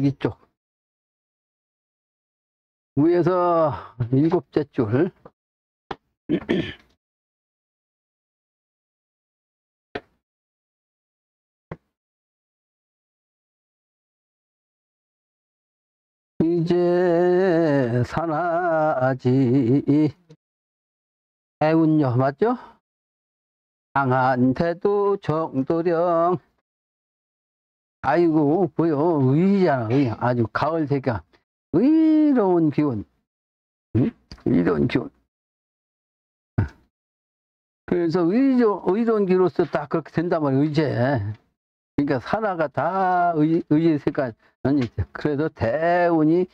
여기 쪽 위에서 7째 줄 이제 사나지 해운녀 맞죠? 강한 태도 정도령 아이고 뭐요 의잖아 의 아주 가을 색깔 의로운 기운 응? 의로운 기운 그래서 의로운 기로서 딱 그렇게 된단 말이에요 의제 그러니까 산화가 다 의의 색깔 그래서 대운이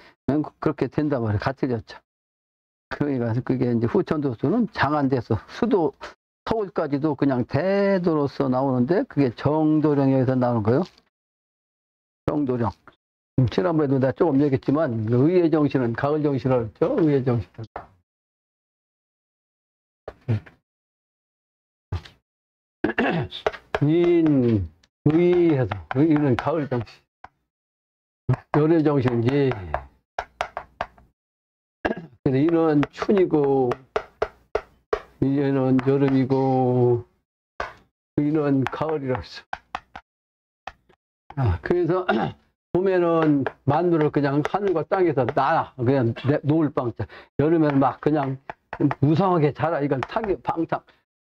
그렇게 된단 말이에요 같아졌죠 그러니까 그게 이제 후천도수는 장안돼서 수도 서울까지도 그냥 대도로서 나오는데 그게 정도령에서 나오는 거예요. 정도령. 지난번에도 내가 조금 얘기했지만 의의 정신은 가을 정신을 했죠. 의의 정신. 의의해서 의의는 가을 정신. 열의 정신이지. 그래서 이는 춘이고 이제는 여름이고 이는 가을이라고 했어. 그래서 봄에는 만두를 그냥 하늘과 땅에서 나라 그냥 놓을 빵자 여름에는 막 그냥 무성하게 자라 이건 방탕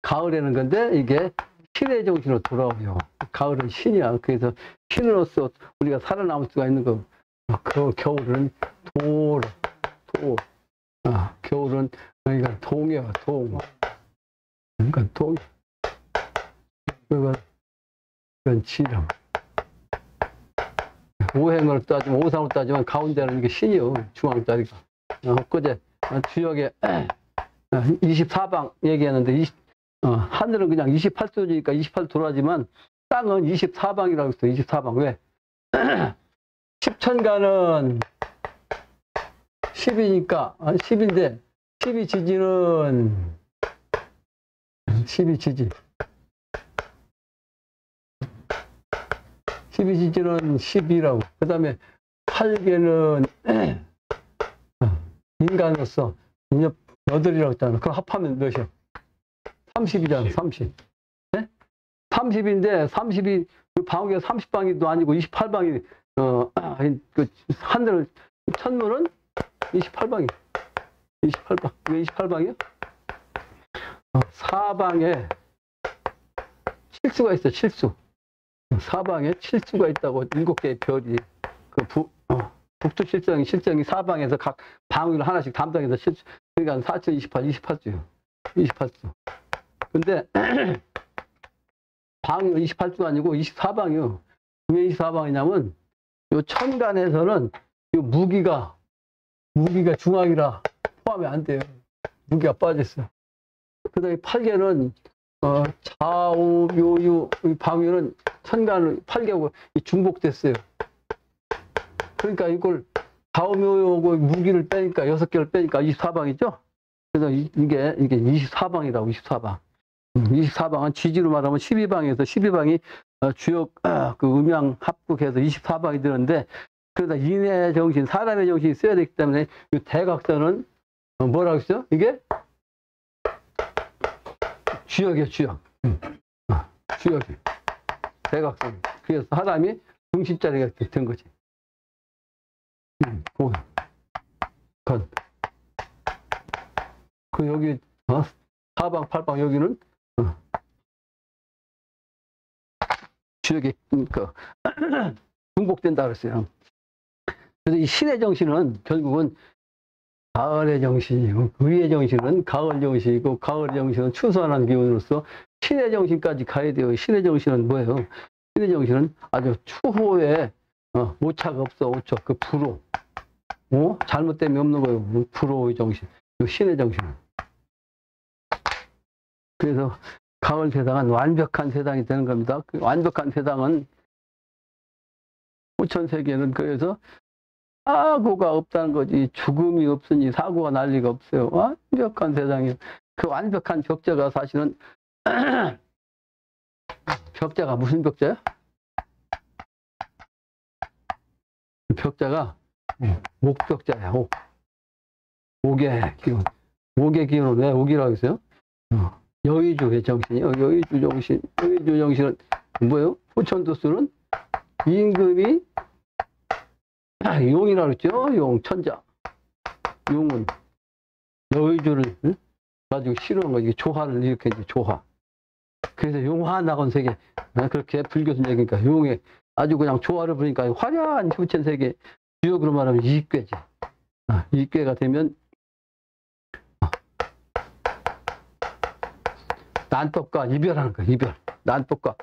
가을에는 근데 이게 신의 정신으로 돌아오요 가을은 신이야 그래서 신으로서 우리가 살아남을 수가 있는 거 그 겨울은 겨울은 그러니까 동이야 동 그러니까 동 그건 지름 오행으로 따지면 오상으로 따지면 가운데는 이게 신이요 중앙짜리가 엊그제 주역에 24방 얘기했는데 하늘은 그냥 28도니까 28 돌아지만 땅은 24방이라고 했어 24방 왜? 10천간은 10이니까 10인데 12지지는 12지지 12지지는 10이라고 그 다음에 8개는 인간으로서 8이라고 했잖아 그럼 합하면 몇이야? 30이잖아 30 네? 30인데 30이 방위가 30방이도 아니고 28방이 그 하늘 천문은 28방이 28방 왜 28방이야? 사방에 칠수가 있어 칠수 사방에 칠수가 있다고 7개의 별이 북두 실정이 사방에서 각 방위를 하나씩 담당해서 그러니까 4028주 28주 근데 방위 28주가 아니고 24방이요 왜 24방이냐면 요 천간에서는 요 무기가 중앙이라 포함이 안 돼요 무기가 빠졌어요 그 다음에 8개는 좌우 묘유 방위는 천간을 8개하고 중복됐어요 그러니까 이걸 좌우 묘유하고 무기를 빼니까 6개를 빼니까 24방이죠 그래서 이게 24방이라고 24방 24방은 지지로 말하면 12방에서 12방이 주역 그 음양 합국해서 24방이 되는데 그러다 인의 정신 사람의 정신이 써야 되기 때문에 이 대각선은 뭐라고 했죠? 이게 주역이에요 주역 주역이 대각선 그래서 사람이 중심자리가 된 거지 그 여기 사방 팔방 여기는 주역이 중복된다 그랬어요 그래서 이 신의 정신은 결국은 가을의 정신이고 의의 정신은 가을 정신이고 가을 정신은 추수하는 기운으로서 신의 정신까지 가야 돼요. 신의 정신은 뭐예요? 신의 정신은 아주 추호에 오차가 없어 오차 그 불호 잘못됨이 없는 거예요. 불호의 정신 신의 정신은 그래서 가을 세상은 완벽한 세상이 되는 겁니다. 그 완벽한 세상은 후천세계는 그래서 사고가 없다는 거지 죽음이 없으니 사고가 날 리가 없어요. 완벽한 세상이에요. 그 완벽한 벽자가 사실은 벽자가 무슨 벽자야? 벽자가 옥벽자야. 옥의 기운. 옥의 기운은 왜 옥이라고 했어요? 여의주의 정신이요. 여의주 정신. 여의주 정신은 뭐예요? 포천도수는 임금이 용이라고 했죠. 용, 천자. 용은 여의주를 가지고 싫어한 거, 이게 조화를 일으켜야지, 조화. 그래서 용화 나건 세계. 그렇게 불교는 얘기니까 용에 아주 그냥 조화를 부르니까 화려한 효천 세계. 주역으로 말하면 이괴지. 이괴가 되면 난법과 이별하는 거야, 이별. 난법과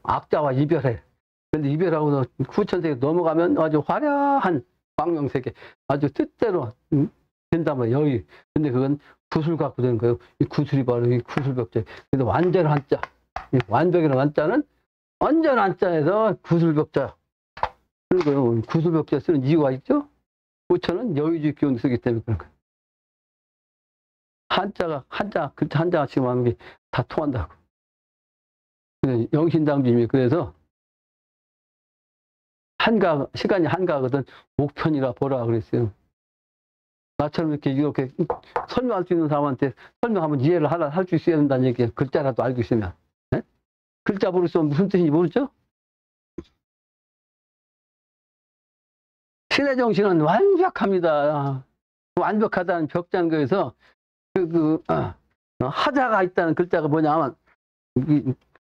악자와 이별해. 근데 이별하고서 후천세계 넘어가면 아주 화려한 광명세계. 아주 뜻대로 된단 말이야, 여의. 근데 그건 구슬 갖고 되는 거예요. 이 구슬이 바로 이 구슬벽자. 그래서 완전한 자. 완벽이라는 완자는 완전한 자에서 구슬벽자. 그리고 구슬벽자 쓰는 이유가 있죠? 후천은 여의주 기운 쓰기 때문에 그런 거예요. 한자가, 한자 지금 하는 게 다 통한다고. 영신당주님이 그래서 시간이 한가하거든 목편이라 보라 그랬어요. 나처럼 이렇게 설명할 수 있는 사람한테 설명하면 이해를 할 수 있어야 된다는 얘기예요. 글자라도 알고 있으면. 네? 글자 모르겠으면 무슨 뜻인지 모르죠? 신의 정신은 완벽합니다. 완벽하다는 벽장거에서 하자가 있다는 글자가 뭐냐면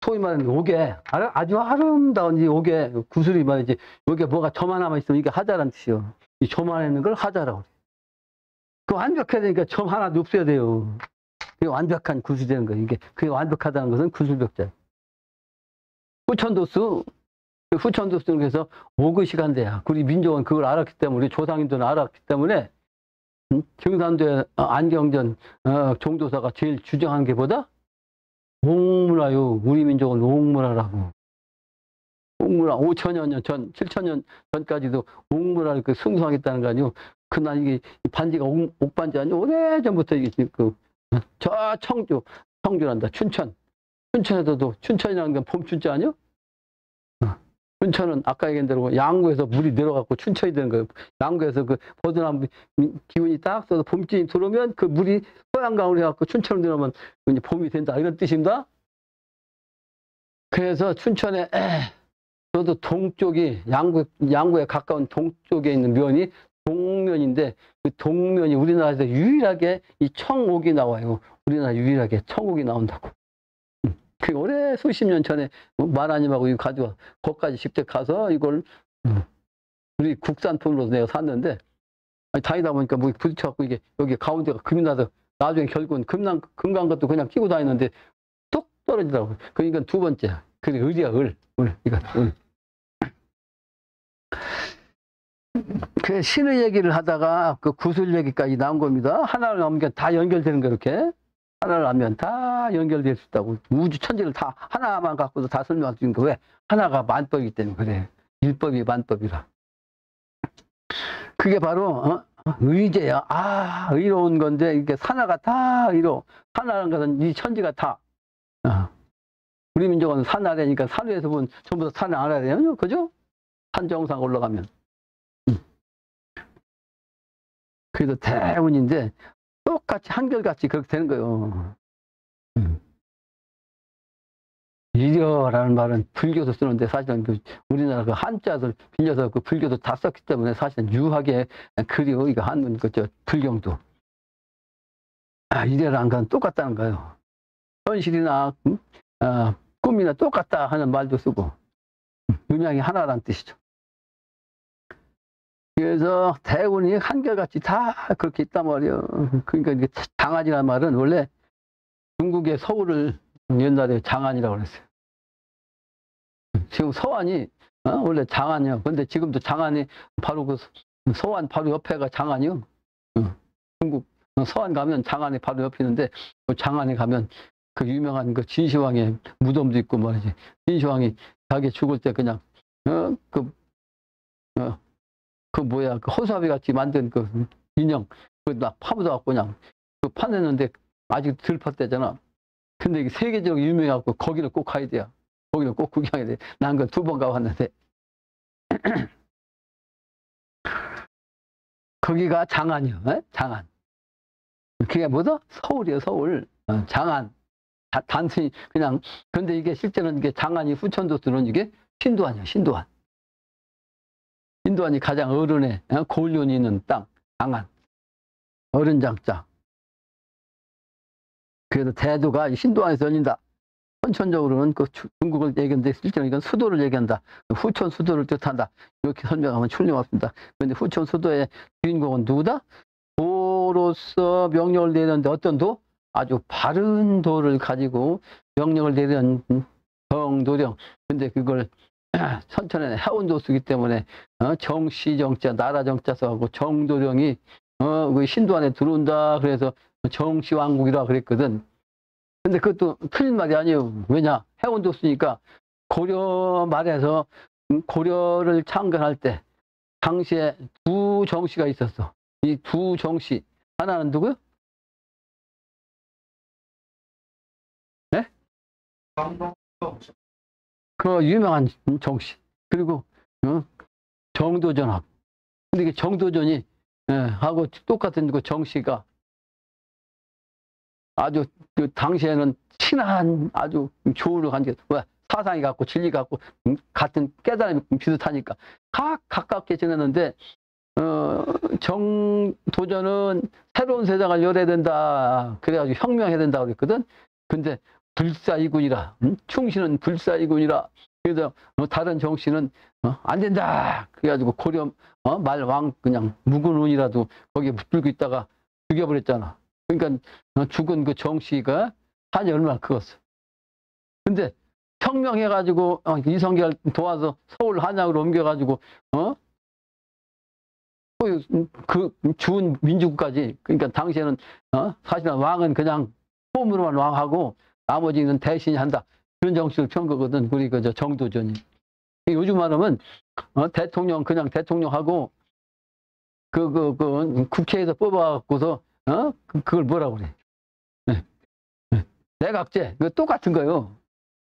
소위 말하는 옥에 아주 아름다운 이 옥에 구슬이 말이지 여기에 뭐가 점 하나만 있으면 이게 하자라는 뜻이요. 이 점 안에 있는 걸 하자라고 그래. 그 완벽해야 되니까 점 하나도 없어야 돼요. 그게 완벽한 구슬이 되는 거예요. 그게 완벽하다는 것은 구슬벽자. 후천도수는 그래서 옥의 시간대야. 우리 민족은 그걸 알았기 때문에, 우리 조상님들은 알았기 때문에 경산도에 안경전 종도사가 제일 주장한 게 뭐다? 옥문화요. 우리 민족은 옥문화라고. 옥문화 5천여 년 전, 7천년 전까지도 옥문화를 승성하겠다는 거 아니요. 그날 이게 반지가 옥반지 아니요. 오래전부터 이게 저 청주란다. 춘천에서도 춘천이라는 건 봄춘자 아니요? 춘천은 아까 얘기한 대로 양구에서 물이 내려가고 춘천이 되는 거예요. 양구에서 그 버드나무 기운이 딱 써서 봄쯤이 들어오면 그 물이 서양강으로 해갖고 춘천으로 내려오면 이제 봄이 된다. 이런 뜻입니다. 그래서 춘천에 저도 동쪽이 양구에 가까운 동쪽에 있는 면이 동면인데 그 동면이 우리나라에서 유일하게 이 청옥이 나와요. 우리나라 유일하게 청옥이 나온다고. 그 오래 수십 년 전에 마라님하고 이거 가지고 거기까지 직접 가서 이걸 우리 국산품으로 내가 샀는데 다니다 보니까 뭐 부딪혀갖고 이게 여기 가운데가 금이 나서 나중에 결국은 금간 것도 그냥 끼고 다니는데 뚝 떨어지더라고. 그러니까 두 번째. 그게 을이야, 을. 이거 을. 그 신의 얘기를 하다가 그 구슬 얘기까지 나온 겁니다. 하나를 넘기면 다 연결되는 거 이렇게. 하나를 하면 다 연결될 수 있다고. 우주 천지를 다 하나만 갖고도 다 설명할 수 있는 거. 왜? 하나가 만법이기 때문에 그래. 일법이 만법이라. 그게 바로 의제야. 의로운 건데 이게 산하가 다 의로. 산하라는 것은 이 천지가 다. 우리 민족은 산 아래니까 산 위에서 보면 전부 다 산을 알아야 돼요. 그죠? 산 정상 올라가면. 그래서 대운인데 똑같이 한결같이 그렇게 되는 거예요. 이려라는 말은 불교도 쓰는데 사실은 우리나라 그 한자들 빌려서 그 불교도 다 썼기 때문에 사실은 유하게 그리워. 이거 한문 그저 불경도. 이려라는 건 똑같다는 거예요. 현실이나 꿈이나 똑같다 하는 말도 쓰고 음양이 하나라는 뜻이죠. 그래서 대운이 한결같이 다 그렇게 있단 말이에요. 그러니까 이게 장안이라는 말은 원래 중국의 서울을 옛날에 장안이라고 그랬어요. 지금 서안이 원래 장안이요. 근데 지금도 장안이 바로 그 서안 바로 옆에가 장안이요. 중국 서안 가면 장안이 바로 옆에 있는데 그 장안에 가면 그 유명한 그 진시황의 무덤도 있고 말이지. 진시황이 자기 죽을 때 그냥 그 뭐야, 그 허수아비 같이 만든 그 인형, 그나 파묻어갖고 그냥 그 파냈는데 아직 덜 팠대잖아. 근데 이게 세계적으로 유명해갖고 거기를 꼭 가야 돼요. 거기를 꼭 구경해야 돼. 난 그 2번 가봤는데. 거기가 장안이요. 에? 장안. 그게 뭐다? 서울이에요, 서울. 장안. 단순히 그냥, 근데 이게 실제는 이게 장안이 후천도수는 이게 신도안이에요, 신도안. 신도안이 가장 어른의 고을륜이 있는 땅, 장안. 어른 장자. 그래서 대도가 신도안에서 열린다. 선천적으로는 그 중국을 얘기하는데 실제는 이건 수도를 얘기한다. 후천 수도를 뜻한다. 이렇게 설명하면 틀림없습니다. 그런데 후천 수도의 주인공은 누구다? 도로서 명령을 내렸는데 어떤 도? 아주 바른 도를 가지고 명령을 내린 정도령. 근데 그걸 선천에는 해운도수기 때문에 정시정자 나라 정자 써하고 정도령이 그 신도 안에 들어온다. 그래서 정시왕국이라 그랬거든. 근데 그것도 틀린 말이 아니에요. 왜냐? 해운도수니까 고려 말에서 고려를 창건할 때 당시에 두 정씨가 있었어. 이 두 정씨 하나는 누구요? 네? 그 유명한 정씨. 그리고 정도전하고. 근데 이게 정도전이 하고 똑같은 그 정씨가 아주 그 당시에는 친한 아주 좋은 관계, 사상이 같고 진리 같고 같은 깨달음이 비슷하니까 가깝게 지냈는데 정도전은 새로운 세상을 열어야 된다. 그래가지고 혁명해야 된다고 그랬거든. 근데 불사이군이라, 충신은 불사이군이라. 그래서 다른 정씨는 안 된다. 그래가지고 고려 말왕 그냥 묵은 운이라도 거기에 붙들고 있다가 죽여버렸잖아. 그러니까 죽은 그 정씨가 한이 얼마나 크었어. 근데 혁명해가지고 이성계를 도와서 서울 한양으로 옮겨가지고 그 주은 민주국까지. 그러니까 당시에는 사실은 왕은 그냥 폼으로만 왕하고 나머지는 대신이 한다. 그런 정식을 편 거거든. 우리 그 정도전이. 요즘 말하면 대통령 그냥 대통령하고 그 국회에서 뽑아갖고서 그걸 뭐라고 그래? 내각제. 그거 똑같은 거예요.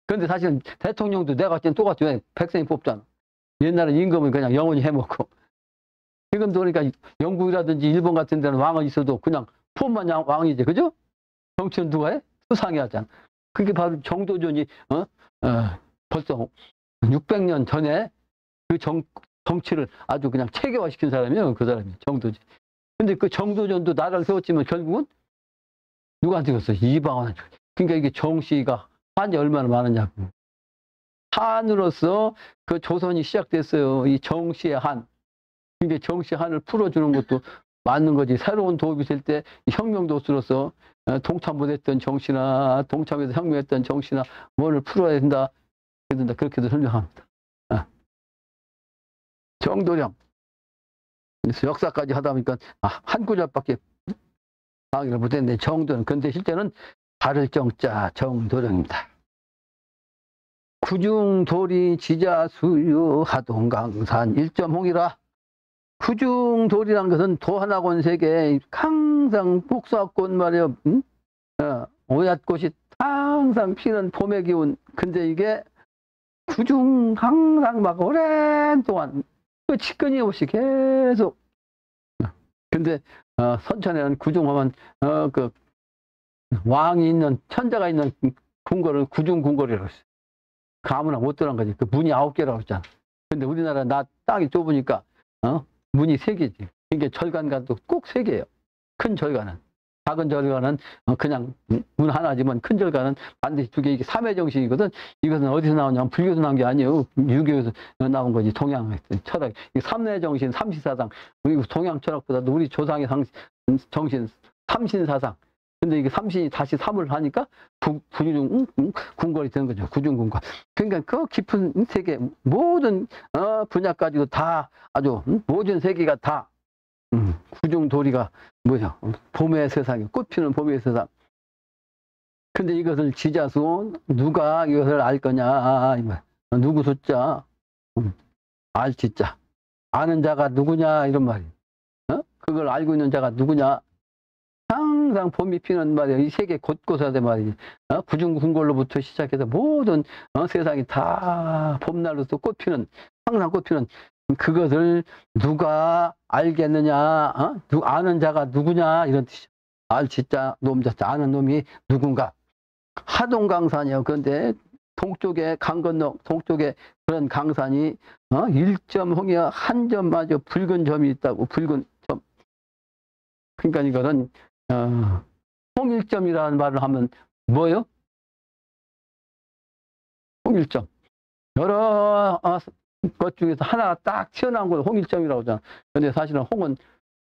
그런데 사실은 대통령도 내각제는 똑같죠. 왜? 백성이 뽑잖아. 옛날에 임금은 그냥 영원히 해먹고. 지금도 그러니까 영국이라든지 일본 같은 데는 왕은 있어도 그냥 폼만 왕이지. 그죠? 정치는 누가 해? 수상이 하잖아. 그게 바로 정도전이 벌써 600년 전에 그 정치를 아주 그냥 체계화시킨 사람이에요. 그 사람이 정도지. 근데 그 정도전도 나라를 세웠지만 결국은 누구한테 줬어? 이방원한테. 그러니까 이게 정씨가 한이 얼마나 많으냐고. 한으로서 그 조선이 시작됐어요. 이 정씨의 한. 그러니까 정씨의 한을 풀어주는 것도 맞는 거지. 새로운 도읍이 될 때 혁명도수로서 동참 못했던 정씨나 동참해서 혁명했던 정씨나 뭐를 풀어야 된다. 그렇게도 설명합니다. 정도령. 그래서 역사까지 하다 보니까 한 구절밖에 강의를 못했는데 정도령. 근데 실제는 발을 정자 정도령입니다. 구중도리 지자수유 하동강산 일점홍이라. 구중도리란 것은 도하나곤 세계에 항상 복숭아꽃 말이요. 오얏꽃이 항상 피는 봄의 기운. 근데 이게 구중 항상 막 오랜 동안 끝이 끊임없이 계속. 근데 선천에는 구중하면 그 왕이 있는 천자가 있는 궁궐을 구중궁궐이라고 했어요. 그 아무나 못 들어간 거지. 그 문이 9개라고 했잖아. 근데 우리나라 땅이 좁으니까 문이 3개지. 이게 절간가도 꼭 3개예요. 큰 절간은. 작은 절간은 그냥 문 하나지만 큰 절간은 반드시 2개. 이게 3회 정신이거든. 이것은 어디서 나오냐면 불교에서 나온 게 아니에요. 유교에서 나온 거지. 동양 철학. 이 3회 정신, 삼시사상. 우리 동양 철학보다도 우리 조상의 정신, 삼신사상. 근데 이게 삼신이 다시 3을 하니까 구중 궁궐이 되는 거죠. 구중궁궐. 그러니까 그 깊은 세계 모든 분야 가지고 다 아주 모든 세계가 다 구중도리가 뭐냐? 봄의 세상이요. 꽃피는 봄의 세상. 근데 이것을 지자수 누가 이것을 알 거냐? 누구 숫자? 알지자. 아는 자가 누구냐? 이런 말이에요. 그걸 알고 있는 자가 누구냐? 항상 봄이 피는 말이에요. 이 세계 곳곳에 말이지. 구중궁궐로부터 시작해서 모든 세상이 다 봄날로서 꽃피는, 항상 꽃피는 그것을 누가 알겠느냐, 아는 자가 누구냐, 이런 뜻이죠. 알지자, 놈자자, 아는 놈이 누군가. 하동강산이요. 그런데 동쪽에 강 건너, 동쪽에 그런 강산이, 1.홍이야, 한 점마저 붉은 점이 있다고, 붉은 점. 그러니까 이거는, 홍일점이라는 말을 하면 뭐예요? 홍일점. 여러 것 중에서 하나가 딱 튀어나온 걸 홍일점이라고 하잖아. 근데 사실은 홍은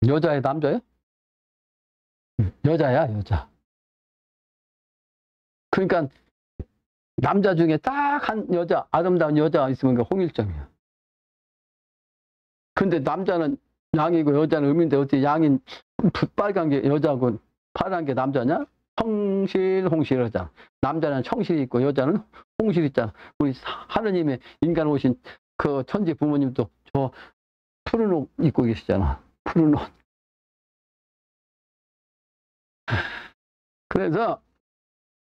여자예요, 남자예요? 여자야, 여자. 그러니까 남자 중에 딱 한 여자, 아름다운 여자가 있으면 그 홍일점이야. 근데 남자는 양이고 여자는 음인데 어떻게 양인 빨간 게 여자고 파란 게 남자냐? 홍실 하잖아. 남자는 청실이 있고 여자는 홍실이 있잖아. 우리 하느님의 인간 오신 그 천지 부모님도 저 푸른 옷 입고 계시잖아. 푸른 옷. 그래서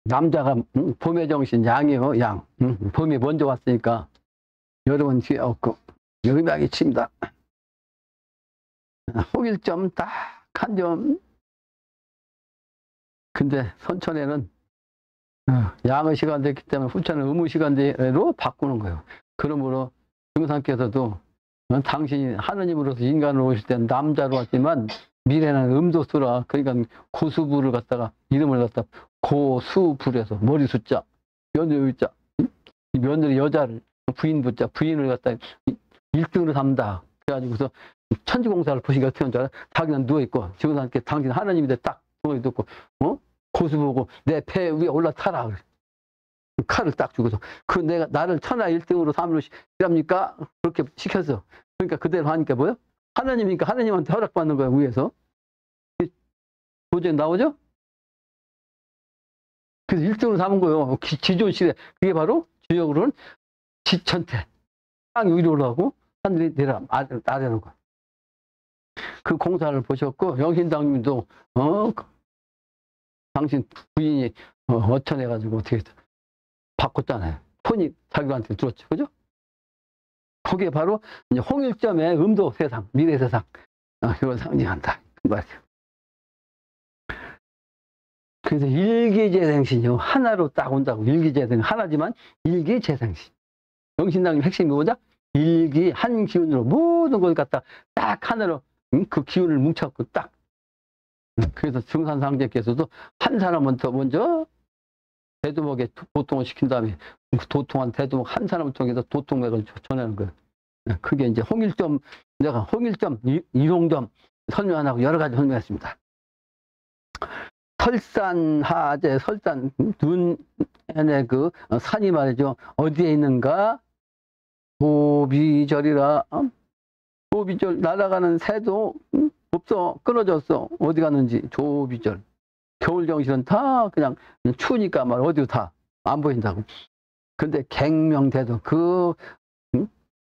남자가 봄의 정신 양이요, 양. 봄이 먼저 왔으니까 여름은 뒤에 없고 음양이 칩니다. 홍일점 딱 한 점. 근데 선천에는 양의 시간 됐기 때문에 후천은 음의 시간대로 바꾸는 거예요. 그러므로 증상께서도 당신이 하느님으로서 인간으로 오실 때는 남자로 왔지만 미래는 음도수라, 그러니까 고수부를 갖다가 이름을 갖다 고수부에서 머리 숫자, 며느리 숫자, 이 며느리 여자를 부인 붙자, 부인을 갖다 1등으로 삼다. 그래가지고서 천지공사를 보시니까 어떻게 하는 줄 알아? 자기는 누워있고 증상께 당신 하느님인데 딱 누워있고 고수 보고 내 배 위에 올라타라. 칼을 딱 주고서 그 내가 나를 천하 1등으로 삼으시랍니까? 그렇게 시켰어. 그러니까 그대로 하니까 뭐요? 하나님이니까 하나님한테 허락받는 거야, 위에서. 도저히 나오죠? 그래서 1등으로 삼은 거예요. 지존시대. 그게 바로 주역으로는 지천태. 땅 위로 올라가고 하늘이 아래로 가. 그 공사를 보셨고, 영신당님도, 당신 부인이 어천해가지고 어떻게 바꿨잖아요. 폰이 자기한테 들었죠. 그죠? 그게 바로 이제 홍일점의 음도 세상, 미래 세상, 그걸 상징한다. 그 말이에요. 그래서 일기재생신이요. 하나로 딱 온다고. 일기재생 하나지만 일기재생신. 영신당님 핵심이 뭐냐? 일기, 한 기운으로 모든 걸 갖다 딱 하나로 그 기운을 뭉쳐갖고 딱. 그래서 증산상제께서도 한 사람은 더 먼저 대두목에 도통을 시킨 다음에 도통한 대두목 한 사람을 통해서 도통맥을 전하는 거예요. 그게 이제 홍일점, 내가 홍일점, 이롱점 설명하고 여러 가지 설명했습니다. 설산하제, 설산, 눈에 그 산이 말이죠. 어디에 있는가? 보비절이라, 보비절, 날아가는 새도 없어. 끊어졌어. 어디 갔는지. 조비절. 겨울 정신은 다 그냥 추우니까 말 어디로 다 안 보인다고. 근데 갱명대도 그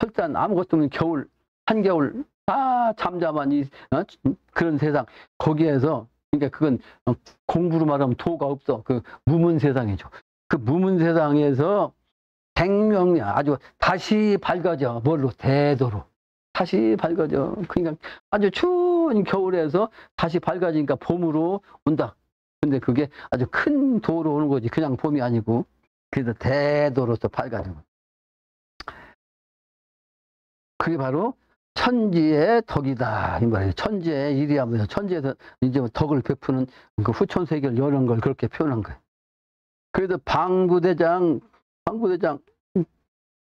설산 아무것도 없는 겨울, 한겨울 다 잠잠한 그런 세상. 거기에서 그러니까 그건 공부로 말하면 도가 없어. 그 무문 세상이죠. 그 무문 세상에서 갱명이 아주 다시 밝아져. 뭘로? 대도로. 다시 밝아져. 그러니까 아주 추운 겨울에서 다시 밝아지니까 봄으로 온다. 근데 그게 아주 큰 도로 오는 거지. 그냥 봄이 아니고. 그래서 대도로서 밝아지는 거야. 그게 바로 천지의 덕이다. 이 말이에요. 천지의 일이하면서 천지에서 이제 덕을 베푸는 그 후천세계를 여는 걸 그렇게 표현한 거예요. 그래서 방부대장,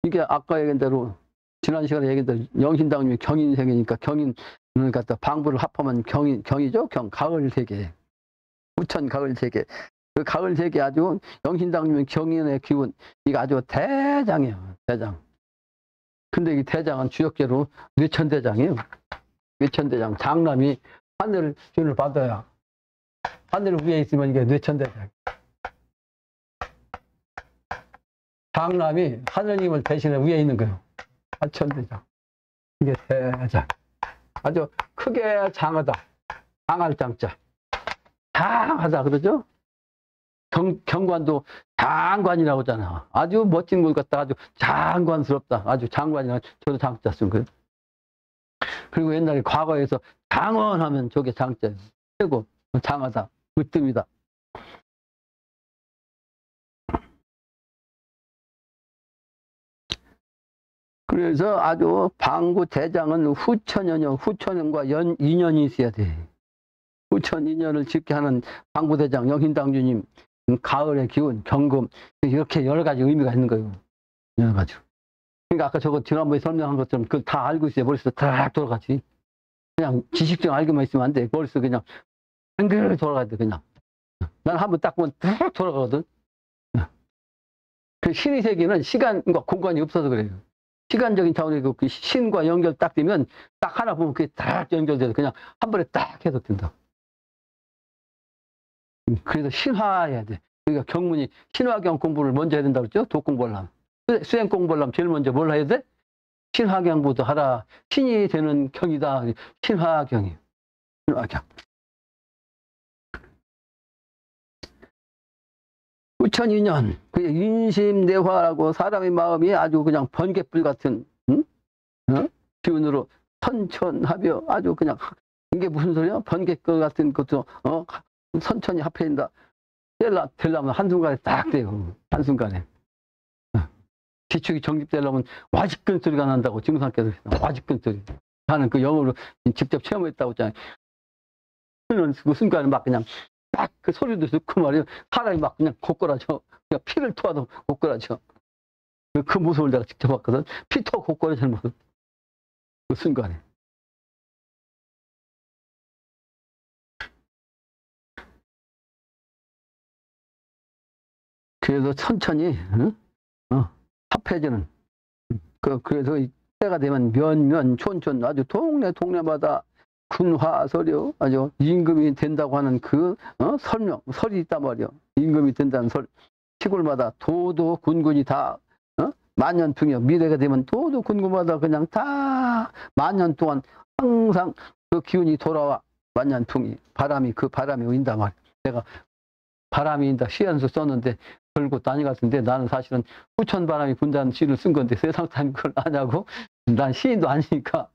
이게 아까 얘기한 대로 지난 시간에 얘기한 대로 영신당님이 경인세계니까 경인을 갖다 방부를 합하면 경이죠? 가을세계. 후천 가을세계. 그 가을세계 아주 영신당님은 경인의 기운, 이거 아주 대장이에요. 대장. 근데 이 대장은 주역제로 뇌천대장이에요. 뇌천대장. 장남이 하늘 기운을 받아야. 하늘 위에 있으면 이게 뇌천대장. 장남이 하느님을 대신해 위에 있는 거예요. 하천대장. 이게 대장. 아주 크게 장하다. 장할 장자. 장하다 그러죠? 경관도 장관이라고 하잖아. 아주 멋진 것 같다. 아주 장관스럽다. 아주 장관이라 저도 장자 쓴 거예요. 그리고 옛날에 과거에서 장원하면 저게 장자예요. 최고. 장하다. 으뜸이다. 그래서 아주 방구 대장은 후천연이요. 후천연과 인연이 있어야 돼. 후천 인연을 짓게 하는 방구 대장 영신당주님, 가을의 기운, 경금, 이렇게 여러 가지 의미가 있는 거예요. 여러 가지. 그러니까 아까 저거 지난번에 설명한 것처럼 그걸 다 알고 있어야 머릿속에 딱 돌아가지. 그냥 지식적 알고만 있으면 안 돼. 머릿속에 그냥 앵글 돌아가야 돼, 그냥. 난 한번 딱 보면 딱 돌아가거든. 그 신의 세계는 시간과 공간이 없어서 그래요. 시간적인 차원의 그 신과 연결 딱 되면 딱 하나 보면 그게 딱 연결돼서 그냥 한 번에 딱 해서 된다. 그래서 신화해야 돼. 그러니까 경문이 신화경 공부를 먼저 해야 된다고 그랬죠? 독 공부를 하면. 수행 공부를 하면 제일 먼저 뭘 해야 돼? 신화경부터 하라. 신이 되는 경이다. 신화경이에요. 신화경. 후천인연, 인심내화라고 사람의 마음이 아주 그냥 번갯불 같은 기운으로 선천합여 아주 그냥 이게 무슨 소리야? 번갯불 같은 것도 선천이 합해진다. 되려면 한순간에 딱 돼요. 한순간에. 기축이 정립되려면 와직근 소리가 난다고 증상께서 와직근 소리. 나는 그 영어로 직접 체험했다고 했잖아요. 그 순간에 막 그냥 딱 그 소리도 듣고 말이에요. 사람이 막 그냥 고꾸라져. 그냥 피를 토하도 고꾸라져. 그 모습을 내가 직접 봤거든. 피 토 고꾸라지는 모습. 그 순간에. 그래서 천천히 합해지는. 그래서 때가 되면 면면 촌촌 아주 동네마다 군화설이요. 아주 임금이 된다고 하는 그 설이 있단 말이요. 임금이 된다는 설. 시골마다 도도 군군이 다 만년풍이요. 미래가 되면 도도 군군마다 그냥 다 만년 동안 항상 그 기운이 돌아와. 만년풍이 그 바람이 인다 말이야. 내가 바람이 인다 시한수 썼는데 걸고 다니갔는데 나는 사실은 후천 바람이 분다는 시를 쓴 건데 세상 사람이 그걸 아냐고. 난 시인도 아니니까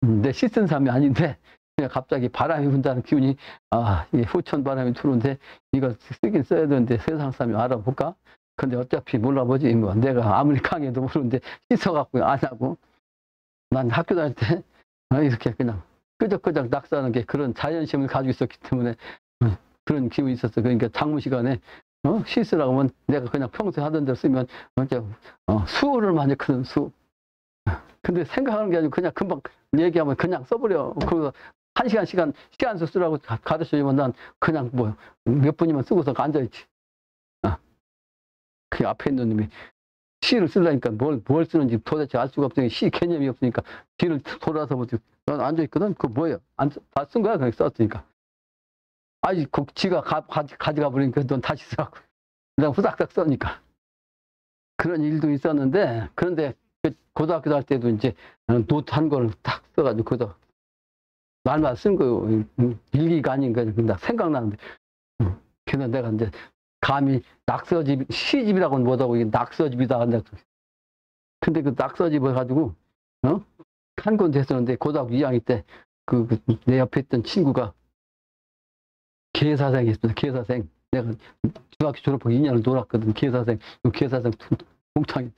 내 시 쓴 사람이 아닌데 그냥 갑자기 바람이 분다는 기운이 이게 후천 바람이 들어오는데 이거 쓰긴 써야 되는데 세상 사람이 알아볼까? 근데 어차피 몰라보지 뭐. 내가 아무리 강해도 모르는데 시 써갖고 안 하고. 난 학교 다닐 때 이렇게 그냥 끄적끄적 낙서하는 게 그런 자연심을 가지고 있었기 때문에 그런 기운이 있었어. 그러니까 장무 시간에 시 쓰라고 하면 내가 그냥 평소에 하던 대로 쓰면 수를 많이 했거든. 수. 근데 생각하는 게 아니고 그냥 금방 얘기하면 그냥 써버려. 그래서 한 시간 시간수 쓰라고 가르쳐주면 난 그냥 뭐 몇 분이면 쓰고서 앉아있지. 그 앞에 있는 놈이 시를 쓰려니까 뭘 쓰는지 도대체 알 수가 없으니까 시 개념이 없으니까 뒤를 돌아서 보지. 난 앉아있거든. 그거 뭐예요? 다 쓴 거야? 그냥 썼으니까. 지가 가져가 버리니까 넌 다시 쓰라고. 그냥 후닥닥 써니까. 그런 일도 있었는데, 그런데 고등학교 다닐 때도 이제 노트 한 거를 딱 써가지고 거기다 날마다 쓴 거요. 일기가 아닌 거야. 나 생각나는데. 그래서 내가 이제 감히 시집이라고는 못하고 이게 낙서집이다 한다. 근데 그 낙서집을 가지고 한 권 됐었는데 고등학교 2학년 때 내 옆에 있던 친구가 계사생이었습니다. 계사생. 내가 중학교 졸업하고 2년을 놀았거든. 계사생 동창이.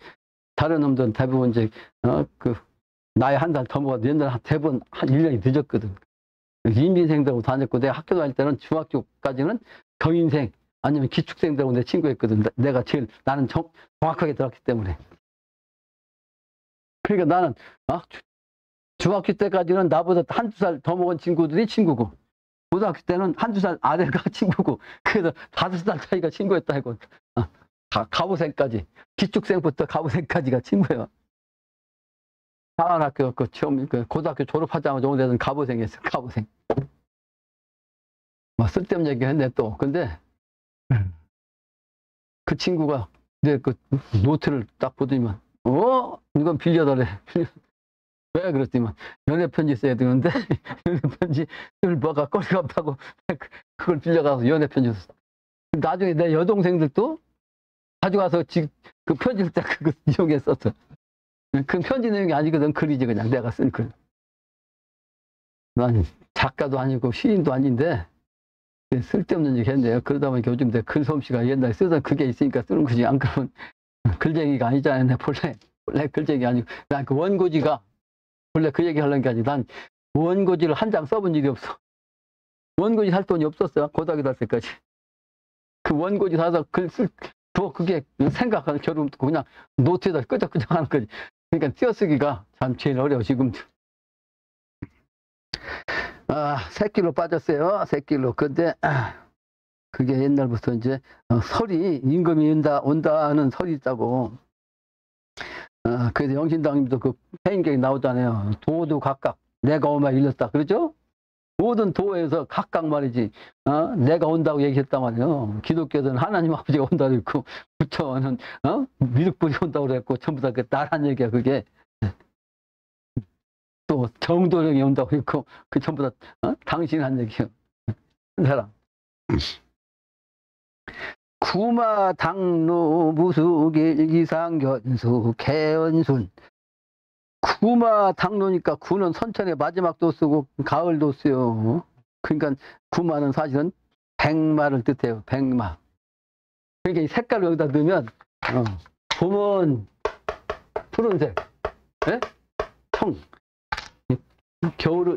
다른 놈들은 대부분 이제 나이 한 달 더 먹어도 옛날에 대부분 한 1년이 늦었거든. 인민생들하고 다녔고 내가 학교 다닐 때는 중학교까지는 경인생 아니면 기축생들하고 내 친구였거든. 나는 정확하게 들었기 때문에. 그러니까 나는 중학교 때까지는 나보다 한두 살 더 먹은 친구들이 친구고 고등학교 때는 한두 살 아래가 친구고 그래서 5살 차이가 친구였다 이거. 가부생까지 기축생부터 가부생까지가 친구예요. 사관학교 고등학교 졸업하자마자 온 애는 가부생이었어. 가부생. 쓸데없는 얘기 했네 또. 근데 그 친구가 내 그 노트를 딱 보더니만 이건 빌려달래. 왜 그랬더니만 연애편지 써야 되는데 연애편지를 뭐가 거리가 없다고 그걸 빌려가서 연애편지 썼어. 나중에 내 여동생들도 가져가서 그 편지를 딱 이용했었어. 그 편지 내용이 아니거든. 글이지 그냥 내가 쓴 글. 난 작가도 아니고 시인도 아닌데 쓸데없는 얘기 했네요. 그러다 보니까 요즘 내 글솜씨가 옛날에 쓰던 그게 있으니까 쓰는 거지. 안 그러면 글쟁이가 아니잖아요. 내 원래 글쟁이 아니고. 난 그 원고지가 원래 그 얘기 하려는 게 아니고 난 원고지를 한 장 써본 일이 없어. 원고지 살 돈이 없었어요. 고등학교 다닐 때까지. 그 원고지 사서 글 쓸, 그게 생각하는 겨름 그냥 노트에다 끄적끄적 하는 거지. 그러니까 띄어쓰기가 참 제일 어려워, 지금도. 새끼로 빠졌어요. 새끼로. 근데, 그게 옛날부터 이제, 설이, 임금이 온다는 설이 있다고. 그래서 영신당님도 그 해인경이 나오잖아요. 도도 각각, 내가 오면 일렀다. 그러죠? 모든 도에서 각각 말이지, 내가 온다고 얘기했단 말이에요. 기독교는 하나님 아버지가 온다고 했고, 부처는, 미륵불이 온다고 그랬고, 전부 다 그 나란 얘기야, 그게. 또 정도령이 온다고 했고, 그 전부 다, 당신 한 얘기야. 한 사람. 구마, 당로, 무수길, 기상견수, 개연순. 구마, 당로니까 구는 선천의 마지막 도쓰고 가을 도쓰요. 그러니까 구마는 사실은 백마를 뜻해요. 백마. 그러니까 이 색깔을 여기다 넣으면 봄은 푸른색, 네? 청.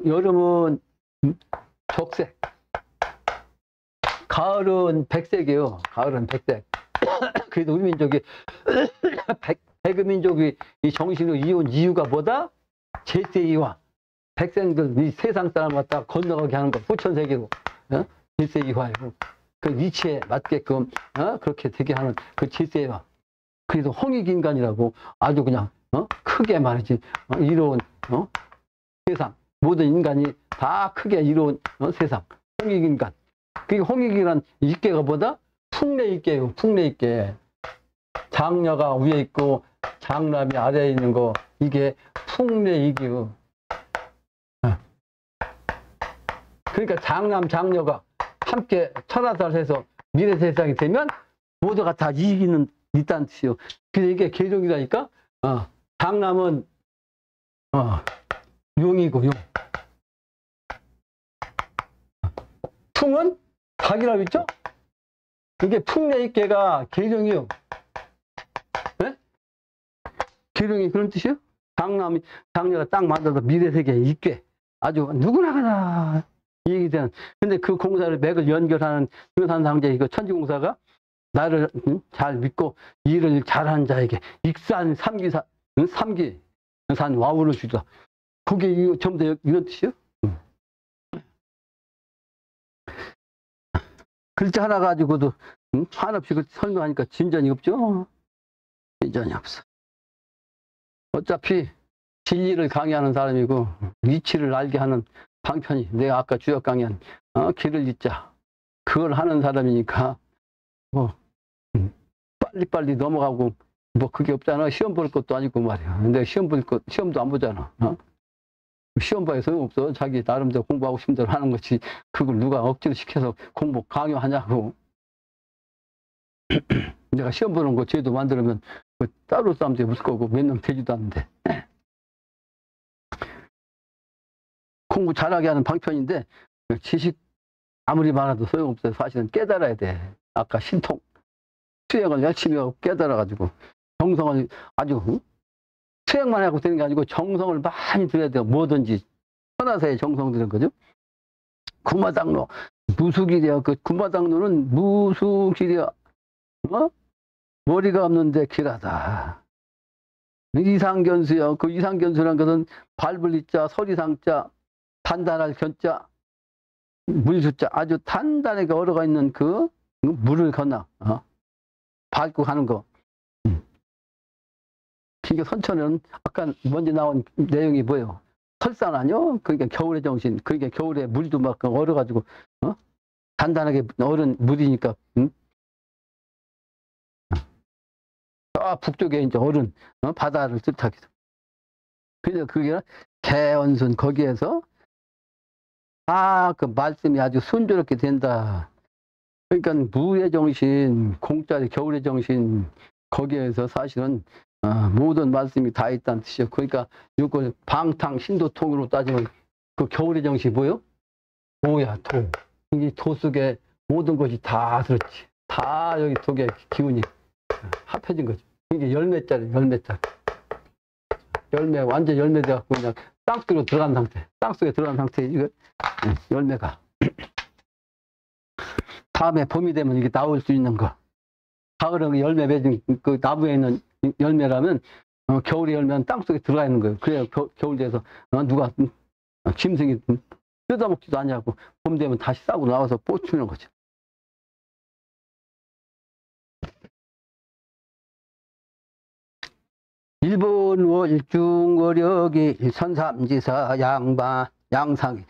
여름은 적색. 가을은 백색이에요. 가을은 백색. 그래도 우리 민족이 백의민족이 이 정신으로 이온 이유가 뭐다? 제세이화. 백성들 이 세상 사람 갖다 건너가게 하는 거. 후천세계로. 제세이화예요. 그 위치에 맞게끔 그렇게 되게 하는 그 제세이화. 그래서 홍익인간이라고 아주 그냥 크게 말이지 이로운 세상. 모든 인간이 다 크게 이로운 세상. 홍익인간. 그 홍익이란 입계가 뭐다? 풍래입계예요. 풍래입계. 장녀가 위에 있고 장남이 아래에 있는 거 이게 풍래이기요. 그러니까 장남 장녀가 함께 천하살해서 미래 세상이 되면 모두가 다 이기는 있다는 뜻이요. 그래서 이게 계룡이라니까. 장남은 용이고 용. 풍은 닭이라고 있죠? 이게 풍래입계가 계룡이요. 네? 계룡이 그런 뜻이요? 장남이 장녀가 딱 만들어서 미래 세계에 있게 아주 누구나 가나 이 얘기 되는. 근데 그 공사를 맥을 연결하는 등산상제 이거 천지공사가 나를 잘 믿고 일을 잘하는 자에게 익산 삼기산 삼기산 와우를 주다. 그게 전부 다 이런 뜻이요? 글자 하나 가지고도 한없이 설명하니까 진전이 없죠? 진전이 없어. 어차피 진리를 강의하는 사람이고 위치를 알게 하는 방편이 내가 아까 주역 강의한 길을 잇자 그걸 하는 사람이니까 뭐 빨리빨리 넘어가고 뭐 그게 없잖아. 시험 볼 것도 아니고 말이야. 근데 시험도 안 보잖아. 시험 봐야 소용없어. 자기 나름대로 공부하고 싶은 대로 하는 거지. 그걸 누가 억지로 시켜서 공부 강요하냐고. 내가 시험 보는 거 제도 만들면 따로 싸움도 없을 거고 몇 명 되지도 않는데. 공부 잘하게 하는 방편인데 지식 아무리 많아도 소용없어요. 사실은 깨달아야 돼. 아까 신통. 수행을 열심히 하고 깨달아가지고 정성을 아주 수행만 하고 되는 게 아니고 정성을 많이 들여야 돼요. 뭐든지 천하사에 정성 들은 거죠. 구마당로 무수길이야. 그 구마당로는 무수길이야. 머리가 없는데 길하다. 이상견수야. 그 이상견수란 것은 밟을 이자, 서리상자, 단단할 견자, 물수자. 아주 단단하게 얼어가 있는 그 물을 건너 밟고 가는 거. 그러니까 선천은 아까 먼저 나온 내용이 뭐예요? 설산 아니요? 그러니까 겨울의 정신. 그러니까 겨울에 물도 막 얼어가지고 단단하게 얼은 물이니까. 북쪽에 이제 얼은 바다를 뜻하기도. 그래서 그게 개연순 거기에서 그 말씀이 아주 순조롭게 된다. 그러니까 무의 정신, 공짜리 겨울의 정신 거기에서 사실은 모든 말씀이 다 있다는 뜻이죠. 그러니까 이걸 방탕 신도통으로 따지면 그 겨울의 정신이 뭐요? 도야, 도. 이 도 속에 모든 것이 다 들었지. 다 여기 속에 기운이 합해진 거지. 이게 열매짜리, 열매짜리. 열매, 완전 열매 돼갖고 그냥 땅속으로 들어간 상태. 땅속에 들어간 상태, 이거, 열매가. 다음에 봄이 되면 이게 나올 수 있는 거. 가을은 열매 맺은 그 나무에 있는 열매라면, 겨울의 열매는 땅속에 들어가 있는 거예요. 그래야 겨울 돼서, 누가, 짐승이 뜯어먹지도 않냐고, 봄 되면 다시 싸고 나와서 뽀추는 거죠. 일본어 일중어력이 선삼지사 양상이.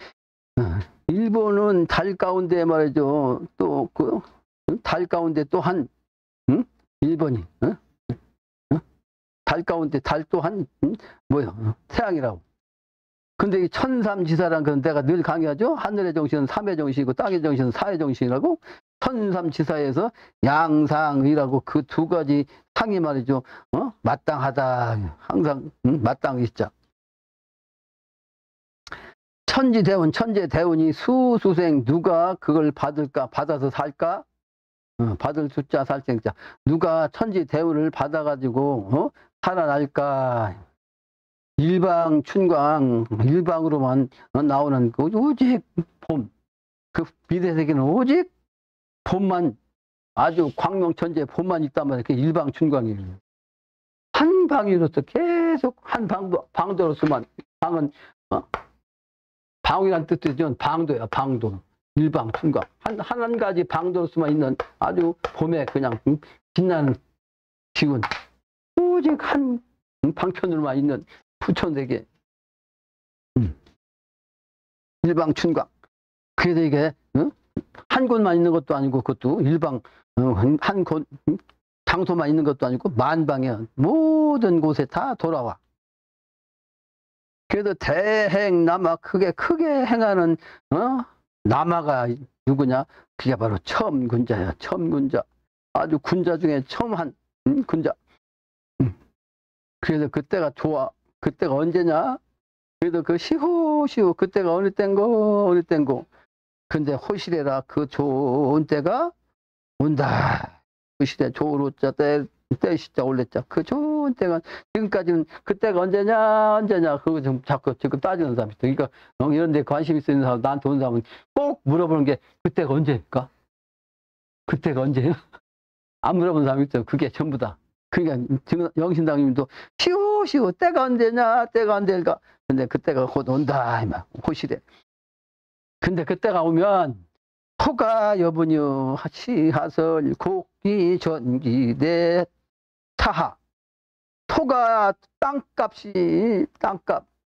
일본은 달 가운데 말이죠. 또 그 달 가운데 또 한, 일본이, 달 가운데 달 또 한, 뭐야, 태양이라고. 근데 이 천삼지사란 건 내가 늘 강의하죠. 하늘의 정신은 삼의 정신이고 땅의 정신은 사의 정신이라고. 천삼지사에서 양상이라고 그 두 가지 상이 말이죠. 마땅하다. 항상 마땅히 있자. 천지대운, 천재대운이 수수생 누가 그걸 받을까? 받아서 살까? 받을 숫자 살생자. 누가 천지대운을 받아가지고 살아날까? 일방춘광, 일방으로만 나오는 그 오직 봄. 그 미래세계는 오직 봄만, 아주 광명천재 봄만 있단 말이에요. 그게 일방춘광이에요. 한 방이로서 계속 한 방도로서만, 방은 방이란 뜻이죠. 방도야, 방도. 일방춘광. 한 가지 방도로서만 있는 아주 봄에 그냥 빛나는 기운. 오직 한 방편으로만 있는 부천세계. 일방춘광. 그래서 이게 한 곳만 있는 것도 아니고 그것도 일방 한 곳 장소만 있는 것도 아니고 만방이야. 모든 곳에 다 돌아와. 그래도 대행남아 크게 행하는 남아가 누구냐? 그게 바로 첨군자야. 첨군자. 아주 군자 중에 첨한 군자. 그래서 그때가 좋아. 그때가 언제냐? 그래도 그 시후 그때가 어느 땐고 근데 호시래라 그 좋은 때가 온다. 그 시대 조로자 때 시자 올랬자 그 좋은 때가 지금까지는 그때가 언제냐 그거 좀 자꾸 지금 따지는 사람이 있어. 그러니까 이런 데 관심 있는 사람 나한테 온 사람은 꼭 물어보는 게 그때가 언제일까? 그때가 언제예요? 안 물어보는 사람이 있죠. 그게 전부다. 그러니까 지금 영신당님도 시후 때가 언제냐 때가 언제일까? 근데 그때가 곧 온다 이만 호시래. 근데 그때가 오면 토가 여분유 하시하설 곡기 전기대 타하. 토가 땅값이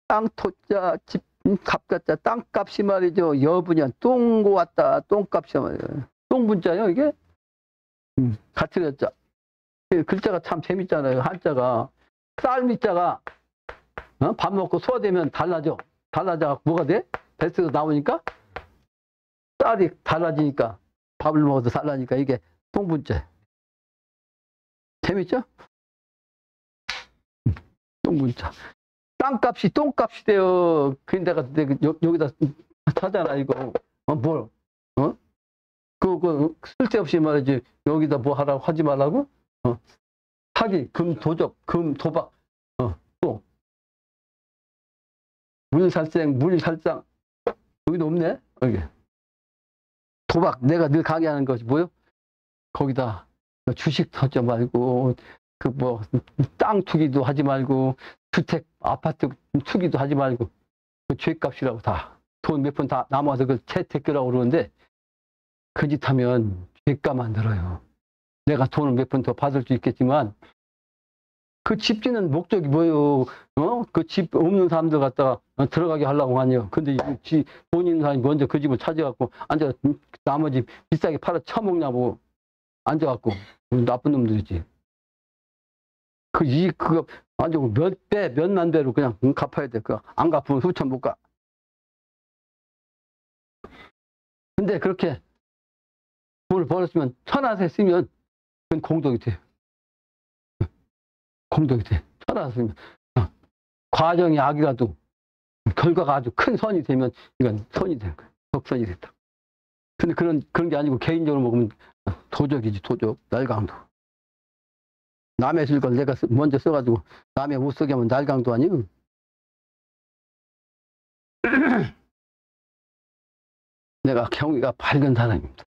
땅토자 집 값같자 땅값이 말이죠. 여분유 똥고 왔다 똥값이 말이에요. 똥분자요 이게? 같이 그렸자. 글자가 참 재밌잖아요. 한자가 쌀미자가 밥 먹고 소화되면 달라져. 달라져 뭐가 돼? 뱃속에서 나오니까 쌀이 달라지니까 밥을 먹어도 달라지니까 이게 똥분자. 재밌죠? 똥분자. 땅값이 똥값이 돼요. 근데 내가 여기다 사잖아 이거. 뭘? 그거 쓸데없이 말이지 여기다 뭐 하라고 하지 말라고? 사기, 금 도적, 금 도박. 또 물살상 여기도 없네. 여기 도박. 내가 늘 강의하는 것이 뭐요? 거기다 주식 하지 말고 그 뭐 땅 투기도 하지 말고 주택 아파트 투기도 하지 말고 그 죄값이라고 다 돈 몇 푼 다 남아서 그 채택교라고 그러는데 그 짓 하면 죄값만 들어요. 내가 돈을 몇 푼 더 받을 수 있겠지만 그 집 짓는 목적이 뭐예요? 그 집 없는 사람들 갖다가 들어가게 하려고 하냐. 근데 돈 있는 사람이 먼저 그 집을 찾아갖고 앉아 나머지 비싸게 팔아 처먹냐고 앉아갖고 나쁜 놈들이지. 그거 완전 몇 배, 몇만 배로 그냥 갚아야 돼. 그 안 갚으면 후천 못 가. 근데 그렇게 돈을 벌었으면 천하세 쓰면 그건 공덕이 돼. 공덕이 돼. 천하세 쓰면 과정이 악이라도 결과가 아주 큰 선이 되면 이건 선이 되는 거예요. 덕선이 됐다. 근데 그런 게 아니고 개인적으로 먹으면 도적이지, 도적. 날강도. 남의 쓸 걸 내가 먼저 써가지고 남의 못 쓰게 하면 날강도 아니고. 내가 경위가 밝은 사람입니다.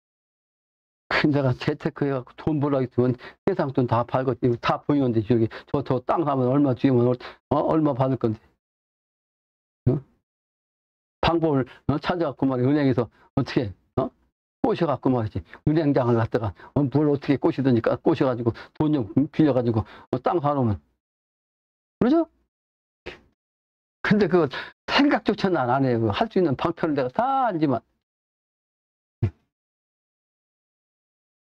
내가 재테크해갖고 돈 벌라고 했으면 세상 돈 다 팔고 다 보이는데 저기 저 땅 사면 얼마 주면 얼마 받을 건데. 방법을 찾아갖고 말이야. 은행에서 어떻게 꼬셔갖고 말이지. 은행장을 갔다가 뭘 어떻게 꼬시더니까 꼬셔가지고 돈 좀 빌려가지고 땅 사놓으면 그러죠? 근데 그거 생각조차는 안 해요. 할 수 있는 방편을 내가 다 알지만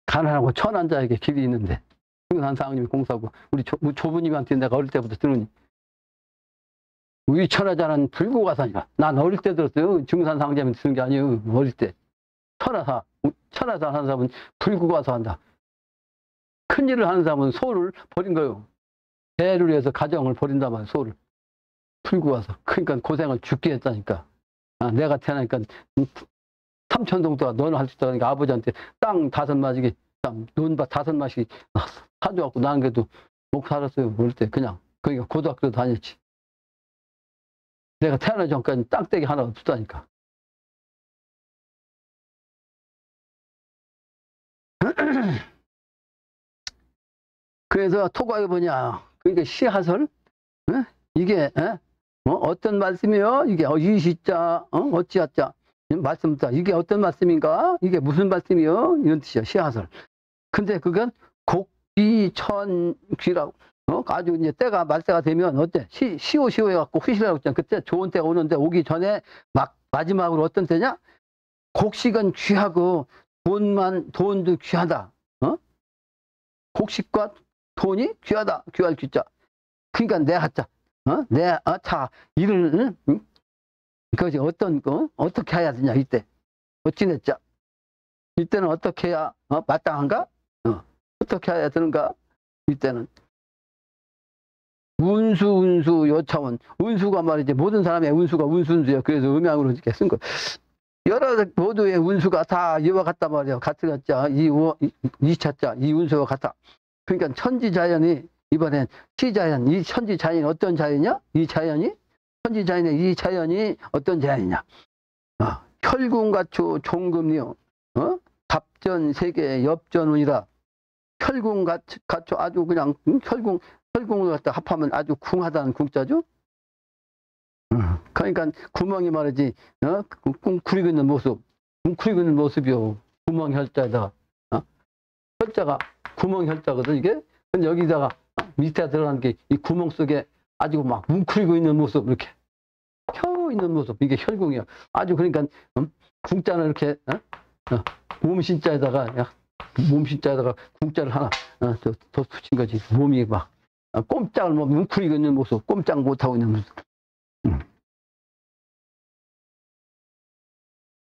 가난하고 천한 자에게 길이 있는데 증산 상님이 공사하고 우리 조부님한테 내가 어릴 때부터 들으니 우리 천하자는 불구가산이라. 난 어릴 때 들었어요. 증산상제면 들은 게 아니에요. 어릴 때. 천하사 하는 사람은 불구가사 한다. 큰일을 하는 사람은 소를 버린 거예요. 대를 위해서 가정을 버린단 말이에요. 소를. 불구가사. 그러니까 고생을 죽게 했다니까. 내가 태어나니까 삼천동도가 너는 할 수 있다. 그러니까 아버지한테 땅 5마지기, 논밭 5마씩 사줘갖고 난 그래도 못 살았어요. 어릴 때 그냥. 그러니까 고등학교도 다녔지. 내가 태어나기 전까지 땅떼기 하나 없었다니까. 그래서 토각이 뭐냐. 그러니까 시하설? 이게 어떤 말씀이요? 이게 이시자 어찌하자 말씀자. 이게 어떤 말씀인가? 이게 무슨 말씀이요? 이런 뜻이야. 시하설. 근데 그건 곡비천귀라고. 아주 이제 때가 말때가 되면 어때? 시오 해갖고 후시라고 했잖아. 그때 좋은 때가 오는데 오기 전에 막 마지막으로 어떤 때냐? 곡식은 귀하고 돈도 귀하다. 곡식과 돈이 귀하다. 귀할 귀자. 그러니까 내 하자. 자 일을 그것이 어떻게 해야 되냐 이때. 어찌 냈자. 이때는 어떻게 해야 마땅한가? 어떻게 해야 되는가? 이때는. 운수 여차원. 운수가 말이지 모든 사람의 운수가 운수야. 그래서 음양으로 이렇게 쓴 거. 여러 모두의 운수가 다 이와 같단 말이야. 같은 자, 이차자, 이 운수와 같다. 그러니까 천지자연이 이번엔 시자연, 이 천지자연이 어떤 자연이냐? 이 자연이 천지자연의 이 자연이 어떤 자연이냐? 혈궁가초 종금이요. 답전세계 엽전운이라. 혈궁가초 아주 그냥 혈궁을 갖다 합하면 아주 궁하다는 궁자죠. 그러니까 구멍이 말이지 웅크리고 있는 모습, 웅크리고 있는 모습이요. 구멍 혈자에다가 혈자가 구멍 혈자거든 이게. 근데 여기다가 밑에 들어가는 게 이 구멍 속에 아주 막 웅크리고 있는 모습, 이렇게 켜 있는 모습, 이게 혈궁이야. 아주 그러니까 궁자는 이렇게 몸신자에다가 궁자를 하나 더 붙인 거지. 몸이 막 꼼짝을 뭐 뭉클이고 있는 모습, 꼼짝 못하고 있는 모습.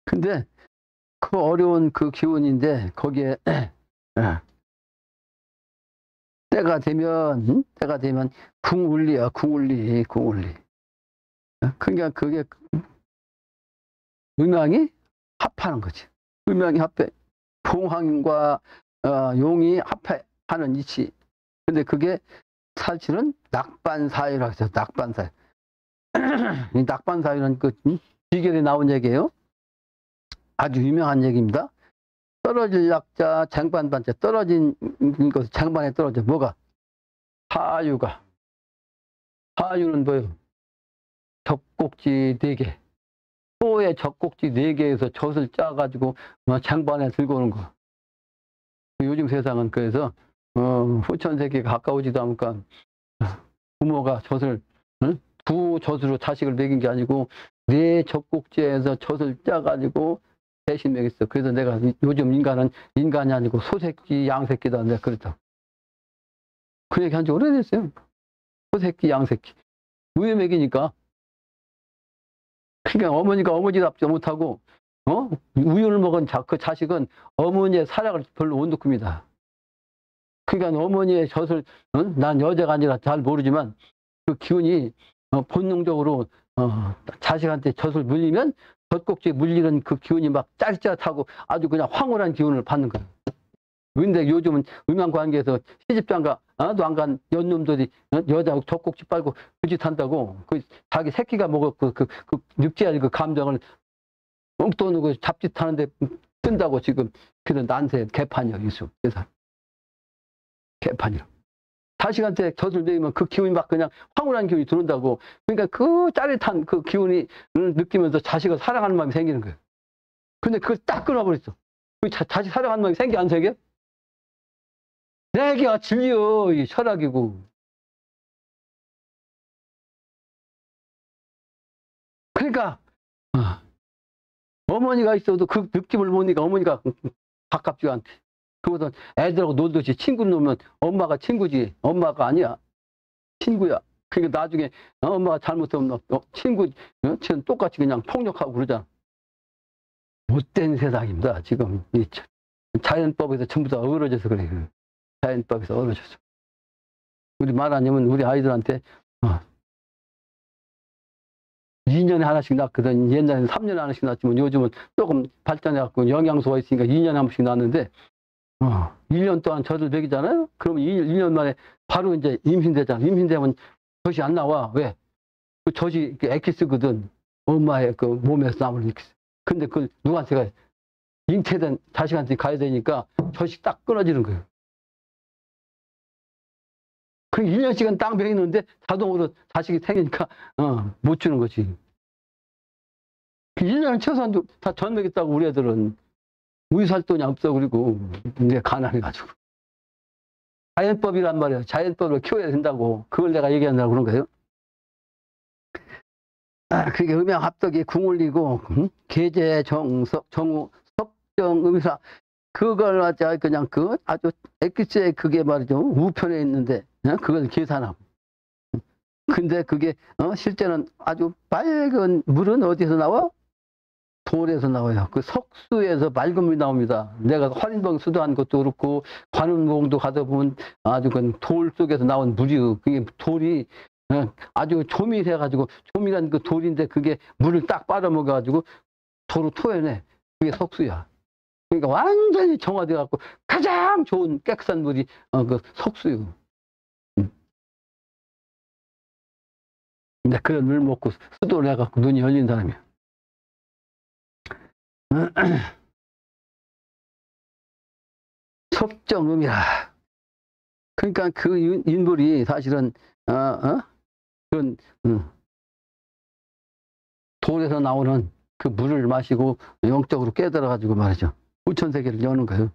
근데 그 어려운 그 기운인데 거기에 때가 되면 궁울리야. 궁울리. 그러니까 그게 음양이 합하는 거지. 음양이 합해. 봉황과 용이 합하는 이치. 근데 그게 사실은 낙반사유라고 해서 낙반사유. 이 낙반사유는 그 비결에 나온 얘기예요. 아주 유명한 얘기입니다. 떨어질 약자 쟁반반자. 떨어진 것 쟁반에 떨어져. 뭐가? 사유가. 사유는 뭐예요? 젖꼭지 4개. 소의 젖꼭지 4개에서 젖을 짜가지고 쟁반에 들고 오는 거. 요즘 세상은 그래서 후천세계가 가까우지도 않으니까 부모가 젖을 두 젖으로 자식을 먹인 게 아니고 4 젖꼭지에서 젖을 짜가지고 대신 먹였어. 그래서 내가 요즘 인간이 아니고 소새끼 양새끼다 내가 그랬다. 그 얘기 한 지 오래됐어요. 소새끼 양새끼. 왜 먹이니까? 그러니까 어머니가 어머니답지 못하고 우유를 먹은 그 자식은 어머니의 사랑을 별로 못 느낍니다. 그러니까 어머니의 젖을 난 여자가 아니라 잘 모르지만 그 기운이 본능적으로 자식한테 젖을 물리면 젖꼭지에 물리는 그 기운이 막 짜릿짜릿하고 아주 그냥 황홀한 기운을 받는 거예요. 근데 요즘은 음양관계에서 시집장가 도 안 간 연놈들이 여자하고 젖꼭지 빨고 그 짓 한다고 그 자기 새끼가 먹었고 그 육지할 그 감정을 엉떠는 거 잡짓 하는데 뜬다고 지금 그런 난세 개판이야 이수 세상 개판이야. 자식한테 젖을 먹이면 그 기운이 막 그냥 황홀한 기운이 들어온다고. 그러니까 그 짜릿한 그 기운이 느끼면서 자식을 사랑하는 마음이 생기는 거예요. 근데 그걸 딱 끊어버렸어. 그 자식 사랑하는 마음이 생겨 안 생겨? 내가 진리요 이 철학이고. 그러니까 어머니가 있어도 그 느낌을 모르니까 어머니가 가깝지가 않대. 그보다 애들하고 놀듯이 친구 놓으면 엄마가 친구지 엄마가 아니야. 친구야. 그러니까 나중에 엄마가 잘못하면 친구 쟤는 똑같이 그냥 폭력하고 그러잖아. 못된 세상입니다. 지금 이 자연법에서 전부 다 어우러져서 그래. 자연법에서 어우러져서. 우리 말 아니면 우리 아이들한테 2년에 하나씩 낳거든. 옛날에는 3년에 하나씩 낳지만 요즘은 조금 발전해갖고 영양소가 있으니까 2년에 한 번씩 낳는데 1년 동안 젖을 먹이잖아요? 그러면 1년 만에 바로 이제 임신되잖아. 임신되면 젖이 안 나와. 왜? 그 젖이 엑기스거든. 엄마의 그 몸에서 나오는 엑기스. 근데 그걸 누구한테가 잉태된 자식한테 가야 되니까 젖이 딱 끊어지는 거예요. 그 1년씩은 딱 먹이는데 자동으로 자식이 생기니까 못 주는 거지. 그 1년은 최소한 다 젖 먹였다고 우리 애들은. 우유 살 돈이 없어. 그리고 이제 가난해가지고. 자연법이란 말이야. 자연법을 키워야 된다고. 그걸 내가 얘기한다고 그런 거예요. 그게 음양합덕이 궁올리고 계제 정석 정우 석정 의사 그걸 하자 그냥 그 아주 엑기스의 그게 말이죠. 우편에 있는데 그걸 계산하고. 근데 그게 실제는 아주 맑은 물은 어디서 나와? 돌에서 나와요. 그 석수에서 맑은 물이 나옵니다. 내가 활인봉 수도한 것도 그렇고 관음봉도 가다 보면 아주 그 돌 속에서 나온 물이요. 그게 돌이 아주 조밀해가지고 조밀한 그 돌인데 그게 물을 딱 빨아먹어가지고 도로 토해내. 그게 석수야. 그러니까 완전히 정화돼갖고 가장 좋은 깨끗한 물이 그 석수요. 근데 그런 물 먹고 수도를 해갖고 눈이 열린 사람이야. 석정음이라. 그러니까 그 인물이 사실은 그런 돌에서 나오는 그 물을 마시고 영적으로 깨달아 가지고 말이죠. 우천세계를 여는 거예요.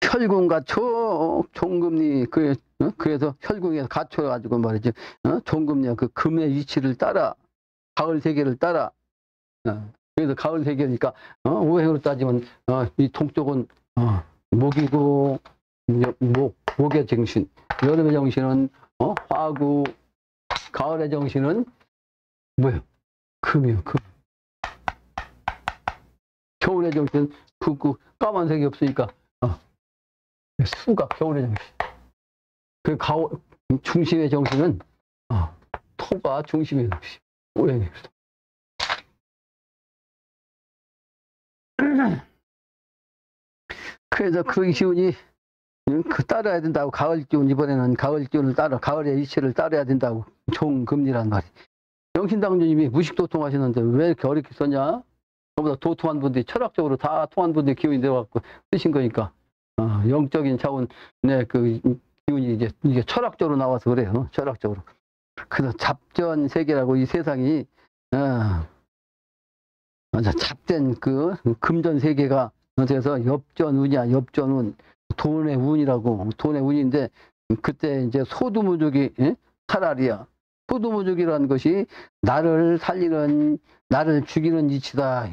혈궁가초 종금리 그래서 혈궁에서 갇혀 가지고 말이죠. 종금리가 그 금의 위치를 따라 가을 세계를 따라 그래서 가을 세계니까 우행으로 따지면 이 동쪽은 목이고 목의 정신, 여름의 정신은 화구, 가을의 정신은 뭐예요? 금이요, 금. 겨울의 정신은 그 까만색이 없으니까 수가 겨울의 정신. 그 가을 중심의 정신은 토가 중심의 정신. 오행이에요. 그래서 그 기운이 따라야 된다고. 가을 기운, 이번에는 가을 기운을 따라, 가을의 이치를 따라야 된다고. 종금리란 말이. 영신당주님이 무식도통 하시는데 왜 이렇게 어렵게 썼냐? 저보다 도통한 분들이, 철학적으로 다 통한 분들이 기운이 들어갖고 쓰신 거니까. 영적인 차원의 그 기운이 이게 철학적으로 나와서 그래요. 철학적으로. 그래서 잡전 세계라고 이 세상이, 잡된 그 금전 세계가 그래서 엽전운이야. 엽전운. 돈의 운이라고. 돈의 운인데 그때 이제 소두무족이 탈알이야. 소두무족이라는 것이 나를 살리는, 나를 죽이는 이치다.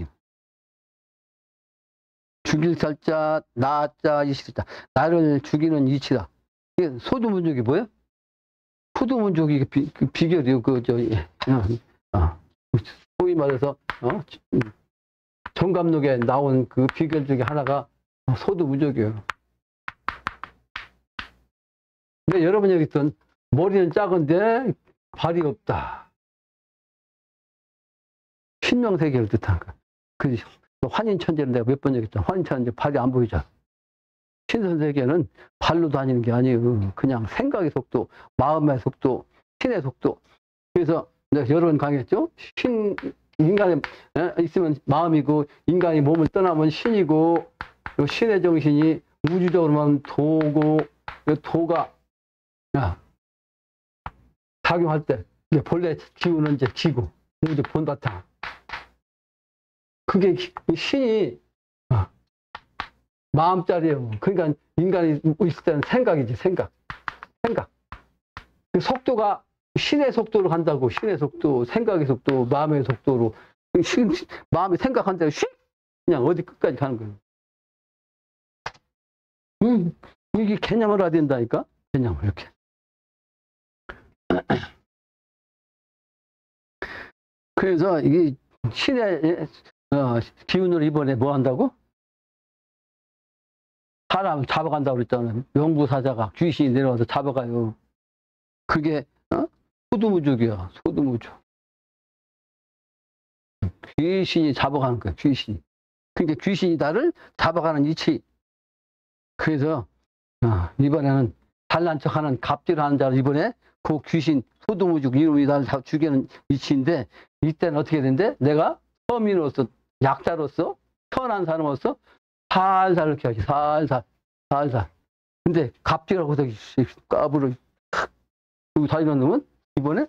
죽일 살자, 나자, 이치다. 나를 죽이는 이치다. 이게 소두무족이 뭐야? 소두무족이 비결이요. 소위 말해서 정감록에 나온 그 비결 중에 하나가 소두무족이에요. 근데 여러분 여기 있던 머리는 작은데 발이 없다. 신명세계를 뜻한 거야. 그 환인천재를 내가 몇 번 얘기했잖아. 환인천재 발이 안 보이잖아. 신선세계는 발로 다니는 게 아니에요. 그냥 생각의 속도, 마음의 속도, 신의 속도. 그래서 내가 여러 번 강의했죠. 인간에 있으면 마음이고, 인간이 몸을 떠나면 신이고, 신의 정신이 우주적으로만 도고, 도가 작용할 때 본래 기운은 이제 지고, 우주 본바탕. 그게 신이 마음짜리예요. 그러니까 인간이 있을 때는 생각이지, 생각. 그 속도가 신의 속도로 간다고. 신의 속도, 생각의 속도, 마음의 속도로. 마음이 생각한 대로 그냥 어디 끝까지 가는 거예요. 이게 개념을 알아야 된다니까? 개념을 이렇게. 그래서 이게 신의 기운으로 이번에 뭐 한다고? 사람 잡아간다고 그랬잖아요. 명부사자가 귀신이 내려와서 잡아가요. 그게 소두무죽이야. 소두무죽. 귀신이 잡아가는 거야. 귀신이. 그러니까 귀신이 나를 잡아가는 이치. 그래서 이번에는 잘난 척하는 갑질하는 자를 이번에 그 귀신 소두무죽 이름이 나를 죽이는 이치인데, 이때는 어떻게 된대? 내가 서민으로서, 약자로서, 편한 사람으로서 살살 이렇게 하지. 살살. 근데 갑질하고 까불어 그리고 다니는 놈은 이번에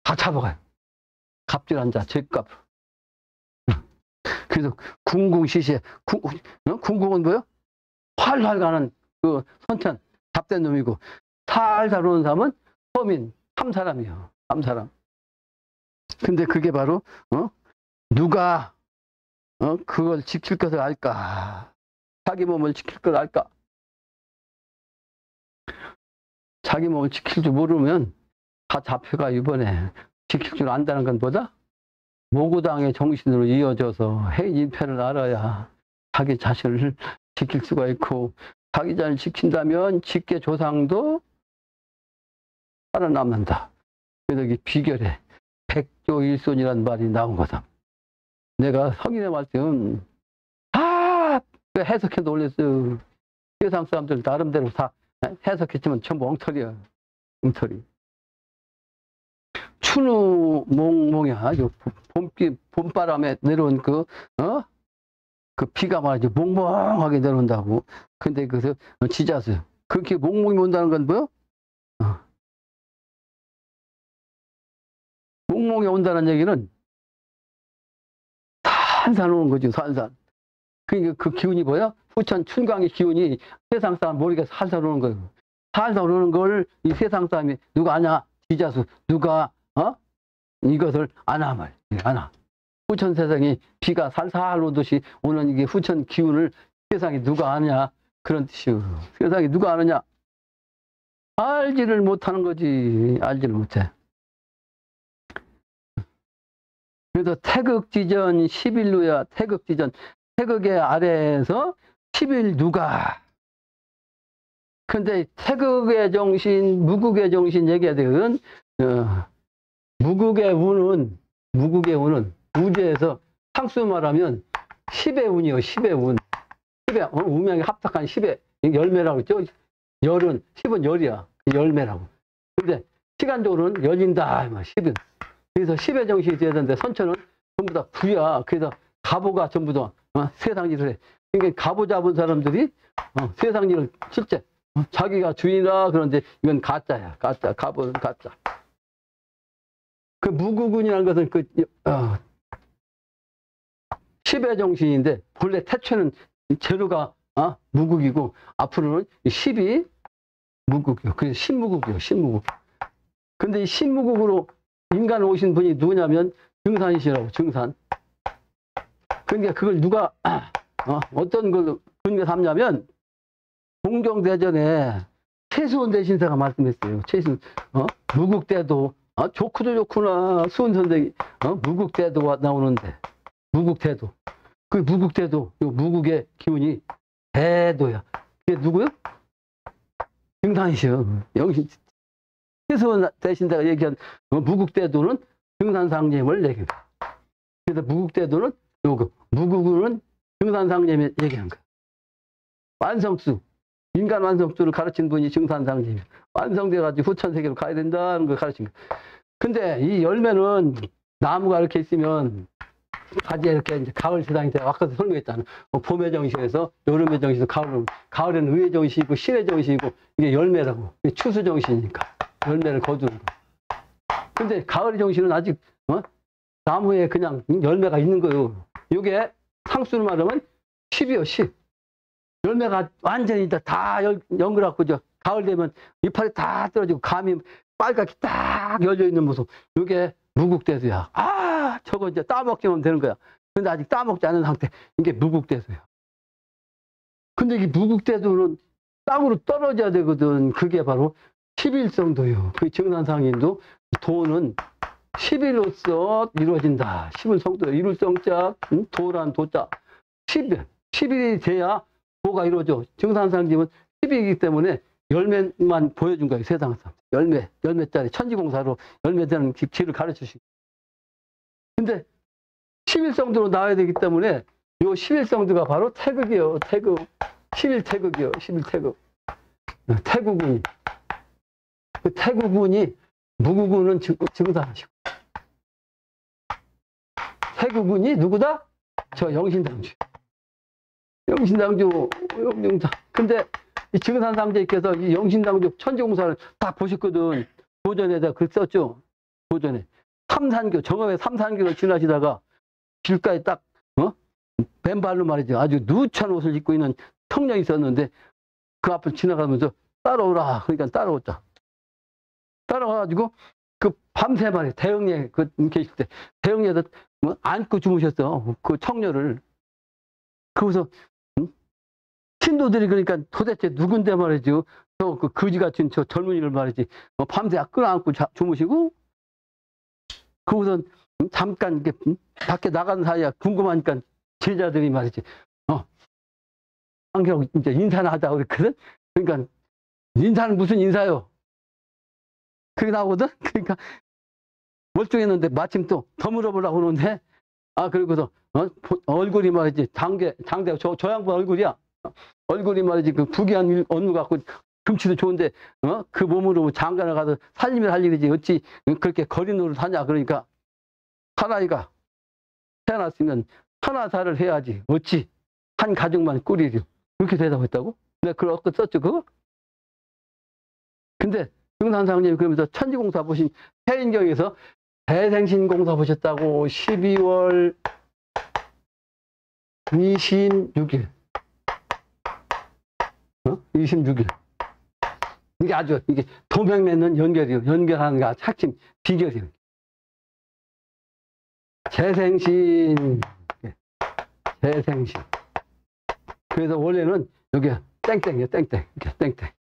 다 잡아가요. 갑질한 자, 죄값. 그래서 궁궁시시해. 궁궁은 뭐요? 활활 가는 그 선천, 잡된 놈이고, 살살 오는 사람은 서민, 삼사람이에요. 삼사람. 근데 그게 바로, 누가, 그걸 지킬 것을 알까? 자기 몸을 지킬 걸 알까? 자기 몸을 지킬 줄 모르면 다 잡혀가. 이번에 지킬 줄 안다는 건 뭐다? 모구당의 정신으로 이어져서 해인일패를 알아야 자기 자신을 지킬 수가 있고, 자기 자신을 지킨다면 직계 조상도 살아남는다. 그래서 이게 비결에 백조일손이라는 말이 나온 거다. 내가 성인의 말씀 해석해서 올렸어요. 세상 사람들 나름대로 다 해석했지만 전부 엉터리야. 엉터리. 추누몽몽이야. 봄바람에 내려온 그 비가 말이죠. 몽몽하게 내려온다고. 근데 그래서 지자수. 그렇게 몽몽이 온다는 건 뭐요? 몽몽이 온다는 얘기는 산산 오는 거죠. 산산. 그러니까 그 기운이 뭐야? 후천 춘광의 기운이 세상 사람 머리가 살살 오는 거예요. 살살 오는 걸 이 세상 사람이 누가 아냐? 지자수. 누가 이것을 아나. 후천 세상이 비가 살살 오듯이 오는 이게 후천 기운을 세상이 누가 아냐? 그런 뜻이에요. 세상이 누가 아느냐? 알지를 못하는 거지. 알지를 못해. 그래서 태극지전 10일루야. 태극지전. 태극의 아래에서 10일 누가. 근데 태극의 정신, 무국의 정신 얘기해야 되거든. 무국의 운은 우주에서 상수 말하면 10의 운이요. 10의 운. 10의 운명이 합작한 10의 열매라고 했죠. 열은 10은 열이야. 열매라고. 근데 시간적으로는 열린다. 10은. 그래서 10의 정신이 돼야 되는데 선천은 전부 다 부야. 그래서 가보가 전부 다 세상 일을 해. 그러니까 가보 잡은 사람들이 세상 일을 실제 자기가 주인이라 그런데 이건 가짜야. 가짜. 가보는 가짜. 그 무구군이라는 것은 그 10의 정신인데 본래 태초는 재료가 무국이고 앞으로는 10이 무국이요. 그래서 신무국이요. 신무국. 근데 이 신무국으로 인간 오신 분이 누구냐면 증산이시라고. 증산. 그러니까 그걸 누가 어떤 걸 분개 삼냐면 동경대전에 최수원 대신사가 말씀했어요. 최수원 무국대도 좋구도 좋구나. 수원 선생이 무국대도가 나오는데 무국대도. 그 무국대도 요 무국의 기운이 대도야. 그게 누구요? 증산이시여. 여기 희수 대신 내가 얘기한 무국대도는 증산상념을 얘기합니다. 그래서 무국대도는 요거, 무국은 증산상념을 얘기한 거야. 완성수, 인간 완성수를 가르친 분이 증산상념이에요. 완성돼가지고 후천세계로 가야 된다는 걸 가르친 거야. 근데 이 열매는 나무가 이렇게 있으면 가지에 이렇게 이제 가을 세상이 돼. 아까도 설명했잖아. 봄의 정신에서 여름의 정신에서 가을에는 의의 정신이고 신의 정신이고 이게 열매라고. 이게 추수 정신이니까 열매를 거두는 거. 근데 가을의 정신은 아직 나무에 그냥 열매가 있는 거예요. 이게 상수로 말하면 10이요, 10. 열매가 완전히 다 연그랗고 가을 되면 이파리 다 떨어지고 감이 빨갛게 딱 열려 있는 모습. 이게 무국대수야. 아, 저거 이제 따먹기만 되는 거야. 근데 아직 따먹지 않은 상태. 이게 무국대수야. 근데 이 무국대수는 땅으로 떨어져야 되거든. 그게 바로 11성도요. 그 증산상인도 도는 10일로서 이루어진다. 10을 이룰 성자, 도란 도자. 10일이 돼야 도가 이루어져. 증산상집은 10일이기 때문에 열매만 보여준 거예요. 세상에서. 열매짜리 천지공사로 열매되는 길을 가르치시고. 근데 11성도로 나와야 되기 때문에 요 11성도가 바로 태극이에요. 태극. 11태극이요. 11태극. 태국운이. 그 태국운이 무국운은 증산하시고. 태국운이 누구다? 저 영신당주. 영신당주. 근데 이 증산상제께서 이 영신당주 천지공사를 다 보셨거든. 도전에다 글 썼죠. 도전에. 삼산교, 정업의 삼산교를 지나시다가 길가에 딱, 맨발로 말이죠. 아주 누추한 옷을 입고 있는 청년이 있었는데 그 앞을 지나가면서 따라오라. 그러니까 따라오자. 따라와가지고 그 밤새 말이에요. 대흥리에 계실 때. 대흥리에서 안고 주무셨어. 그 청년을. 그래서 신도들이 그러니까 도대체 누군데 말이죠. 저 그 거지 같은 저 젊은이를 말이지. 밤새 끌어안고 주무시고, 그러고서 잠깐 이렇게 밖에 나간 사이에 궁금하니까 제자들이 말이지. 한결 이제 인사나 하자고 그랬거든. 그러니까 인사는 무슨 인사요? 그게 나오거든. 그러니까 멀쩡했는데 마침 또 더 물어보려고 그러는데, 그리고서 얼굴이 말이지. 장대 저 양반 얼굴이야. 얼굴이 말이지 그 부귀한 언루 갖고 금치도 좋은데 그 몸으로 장가를 가서 살림을 할 일이지 어찌 그렇게 거리 노릇 하냐. 그러니까 사나이가 태어났으면 천하사를 해야지 어찌 한 가족만 꾸리려. 그렇게 대답했다고? 내가 그걸 어떻게 썼죠 그거? 근데 증산상님이 그러면서 천지공사 보신 해인경에서 대생신공사 보셨다고. 12월 26일 26일. 이게 아주, 이게 도명 맺는 연결이요. 연결하는 게 핵심 비결이에요. 재생신. 재생신. 그래서 원래는 여기 땡땡이에요. 땡땡. 이렇게 땡땡.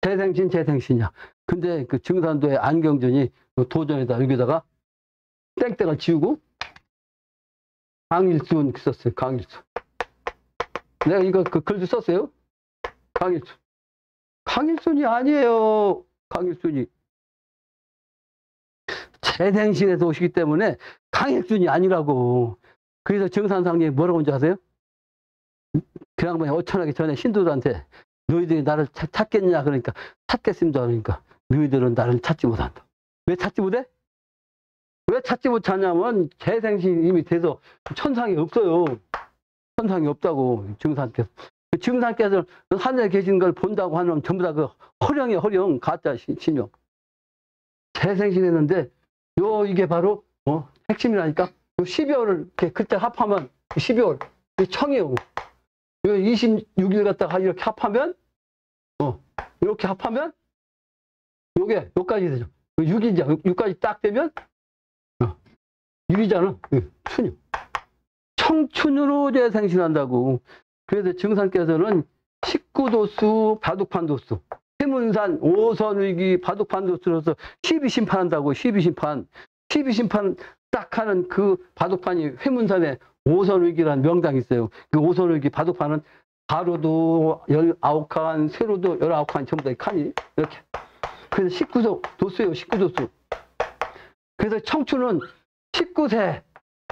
재생신, 재생신이야. 근데 그 증산도의 안경전이 도전에다 여기다가 땡땡을 지우고 강일순 썼어요. 강일순. 내가 이거 그 글도 썼어요. 강일순. 강일순이 아니에요. 강일순이. 재생신에서 오시기 때문에 강일순이 아니라고. 그래서 증산상님이 뭐라고 한지 아세요? 그 양반이 어천하기 전에 신도들한테 너희들이 나를 찾겠냐 그러니까 찾겠습니다. 그러니까 너희들은 나를 찾지 못한다. 왜 찾지 못해? 왜 찾지 못하냐면 재생신이 이미 돼서 천상이 없어요. 천상이 없다고. 증산께서. 증산께서 하늘에 계신 걸 본다고 하면 전부 다 그 허령이에요. 허령. 가짜 신용. 재생신했는데 이게 바로 핵심이라니까. 12월을 이렇게 그때 합하면 12월 청이요. 26일 갖다가 이렇게 합하면 이렇게 합하면 요게 여기까지 되죠. 6이죠. 6까지 딱 되면 6이잖아. 춘유. 청춘으로 재생신한다고. 그래서 증산께서는 19도수 바둑판도수 해문산 5선위기 바둑판도수로서 12심판한다고. 12심판. 12심판 딱 하는 그 바둑판이 회문산에 5선위기라는 명당이 있어요. 그 5선위기 바둑판은 가로도 19칸, 세로도 19칸 전부 다 칸이 이렇게. 그래서 19도수예요, 19도수. 그래서 청춘은 19세.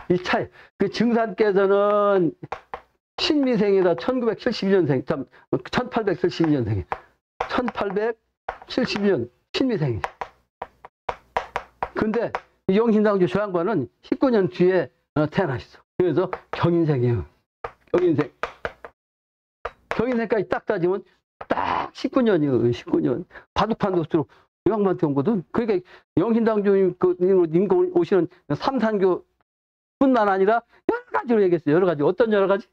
이 차이. 그 증산께서는 신미생이다. 1972년생, 1872년생. 1872년 신미생이죠. 근데 영신당주 조양반은 19년 뒤에 태어나셨어. 그래서 경인생이에요. 경인생. 경인생까지 딱 따지면 딱 19년이에요. 19년. 바둑판 도수로 요양반한테 온 거든. 그러니까 영신당주님 오시는 삼산교 뿐만 아니라 여러 가지로 얘기했어요. 여러 가지. 어떤 여러 가지?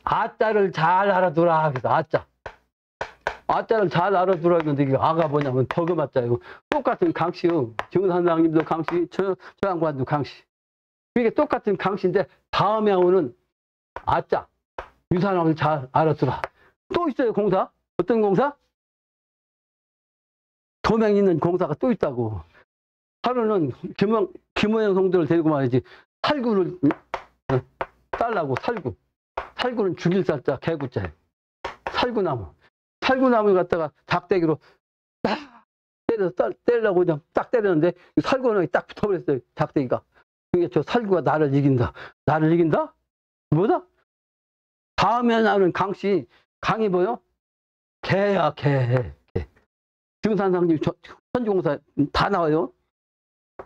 아자를 잘 알아두라. 그래서 아자. 아자를 잘 알아두라. 근데 이게 아가 뭐냐면 버금아자예요. 똑같은 강씨요. 정산장님도 강씨, 저 양반도 강씨. 이게 똑같은 강씨인데 다음에 오는 아자. 유산학을 잘 알아두라. 또 있어요, 공사. 어떤 공사? 도맹 있는 공사가 또 있다고. 하루는 김호영 성도를 데리고 말이지. 살구를 딸라고, 살구. 살구는 죽일 살자, 개구자예요. 살구나무. 살구나무를 갖다가 작대기로 딱 때리려고 그냥 딱 때렸는데 살구나무에 딱 붙어버렸어요, 작대기가. 그게 저 살구가 나를 이긴다. 나를 이긴다? 뭐다? 다음에 나는 강씨, 강이 뭐요? 개야, 개. 증산상님, 천주공사 다 나와요.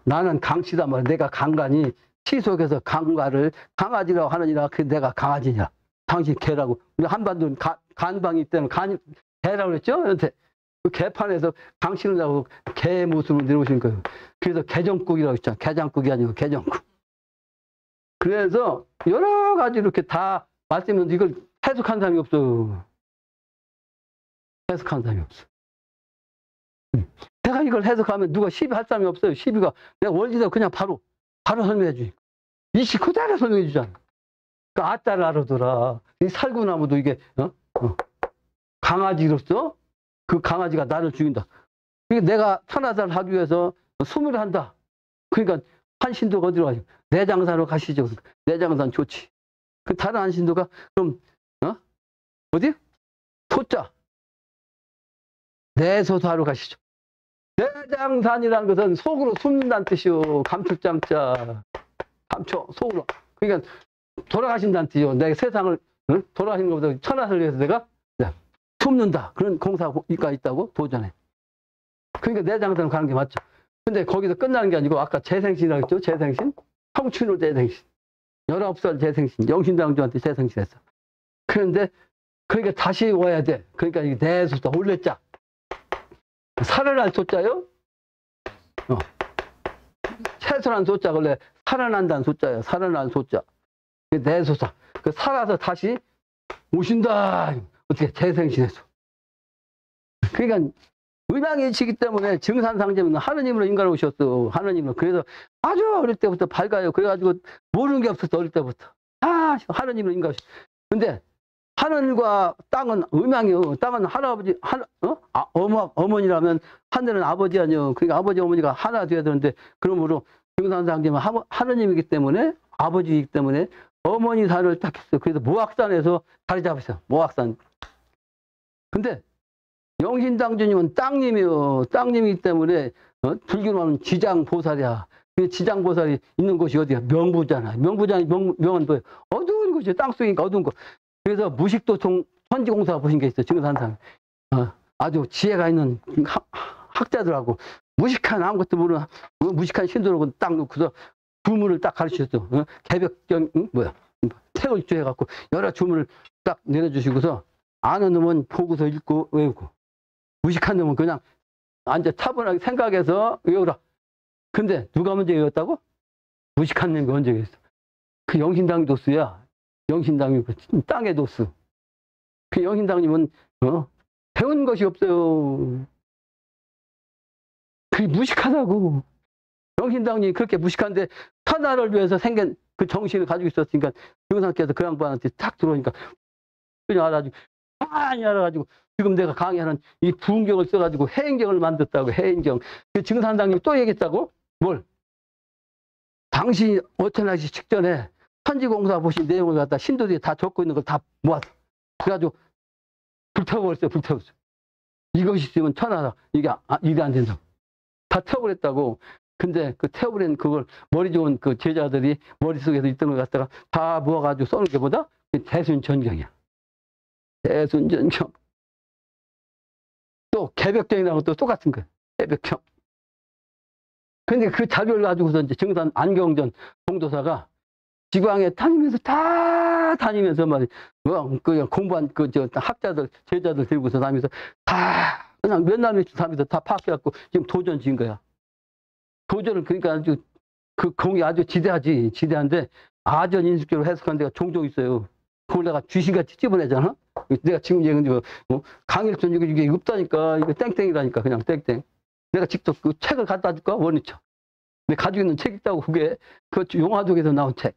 나는 강씨다 말이야. 내가 강간이 시속에서 강가를 강아지라고 하느니라. 그 내가 강아지냐. 당신 개라고. 우리 한반도는 간방이 있다는 개라고 그랬죠? 그런데 그 개판에서 강씨를 하고 개 모습으로 내려오신 거예요. 그래서 개정국이라고 했잖아. 개장국이 아니고 개정국. 그래서 여러 가지 이렇게 다 말씀은 이걸 해석한 사람이 없어. 해석한 사람이 없어. 내가 이걸 해석하면 누가 시비할 사람이 없어요. 시비가. 내가 원리대로 그냥 바로 설명해 주니까. 이시 그대로 설명해 주잖아. 그 아따를 알아둬라. 이 살구나무도 이게, 강아지로서 그 강아지가 나를 죽인다. 그러니까 내가 천하사를 하기 위해서 수무를 한다. 그러니까 한 신도가 어디로 가시죠? 내장산으로 가시죠. 내장산 좋지. 그 다른 한 신도가 그럼, 어디? 소자. 내소사로 가시죠. 내장산이라는 것은 속으로 숨는다는 뜻이요. 감출장자. 감초, 속으로. 그러니까 돌아가신다는 뜻이요. 내가 세상을, 돌아가신 것보다 천하를 위해서 내가 숨는다. 그런 공사가 있다고 도전해. 그러니까 내장산으로 가는 게 맞죠. 근데 거기서 끝나는 게 아니고 아까 재생신이라고 했죠. 재생신. 청춘으로 재생신. 19살 재생신. 영신당주한테 재생신했어. 그런데 그러니까 다시 와야 돼. 그러니까 이게 내소자, 올레자. 살아날 소자요? 채소란 소자가 원래 살아난다는 소자예요. 살아난 소자. 내소사. 그 살아서 다시 오신다. 어떻게 재생신해서. 그러니까 의망이시기 때문에 증산상제는 하느님으로 인간을 오셨어. 하느님으로. 그래서 아주 어릴 때부터 밝아요. 그래가지고 모르는 게 없었어. 어릴 때부터. 하느님으로 인간 오셨어. 근데 하늘과 땅은 음양이요. 땅은 할아버지, 어머니라면 하늘은 아버지 아니요. 그러니까 아버지, 어머니가 하나 돼야 되는데, 그러므로 증산상제는 하느님이기 때문에, 아버지이기 때문에 어머니 산을 딱 했어요. 그래서 모악산에서 자리 잡았어요. 모악산. 근데 영신당주님은 땅님이요. 땅님이기 때문에 불교로 하면 지장보살이야. 그 지장보살이 있는 곳이 어디야? 명부잖아. 명은 뭐예요? 어두운 곳이에요. 땅속이니까 어두운 곳. 그래서 무식도 천지공사 보신 게 있어요. 증산상. 아주 지혜가 있는 학자들하고 무식한 아무것도 모르는 무식한 신도라고 딱 놓고서 주문을 딱 가르치셨어. 개벽경 책을 입조해갖고 여러 주문을 딱 내려주시고서 아는 놈은 보고서 읽고 외우고 무식한 놈은 그냥 앉아 차분하게 생각해서 외우라. 근데 누가 먼저 외웠다고? 무식한 놈이 먼저 외웠어. 그 영신당 도수야. 영신당이 땅의 도수. 그 영신당님은 배운 것이 없어요. 그게 무식하다고. 영신당님이 그렇게 무식한데 천하를 위해서 생긴 그 정신을 가지고 있었으니까 증산께서 그 양반한테 딱 들어오니까 그냥 알아가지고 많이 알아가지고 지금 내가 강의하는 이 부흥경을 써가지고 해인경을 만들었다고. 해인경. 그 증산당님이 또 얘기했다고? 뭘? 당신이 어천하시 직전에 천지공사 보신 내용을 갖다 신도들이 다 적고 있는 걸 다 모았어. 그래가지고 불태워버렸어요. 불태웠어요. 이것이 있으면 천하다. 이게 일이 안 된다고. 다 태워버렸다고. 근데 그 태워버린 그걸 머리 좋은 그 제자들이 머릿속에서 있던 걸 갖다가 다 모아가지고 써놓은 게 뭐다? 대순전경이야. 대순전경. 또 개벽경이라고 또 똑같은 거야. 개벽경. 근데 그 자료를 가지고서 이제 증산 안경전 동도사가 지광에 다니면서 다 다니면서 말이야. 그 공부한 그 저 학자들, 제자들 들고서 다니면서 다 그냥 몇 날 며칠 다니면서 다 파악해갖고 지금 도전 지은 거야. 도전을 그러니까 아주 그 공이 아주 지대하지. 지대한데 아전 인숙적으로 해석한 데가 종종 있어요. 그걸 내가 쥐신같이 찝어내잖아. 내가 지금 얘기한 거 강일전 이게 없다니까. 이거 땡땡이라니까. 그냥 땡땡. 내가 직접 그 책을 갖다 줄까? 원리쳐. 내가 가지고 있는 책 있다고 그게 그 용화족에서 나온 책.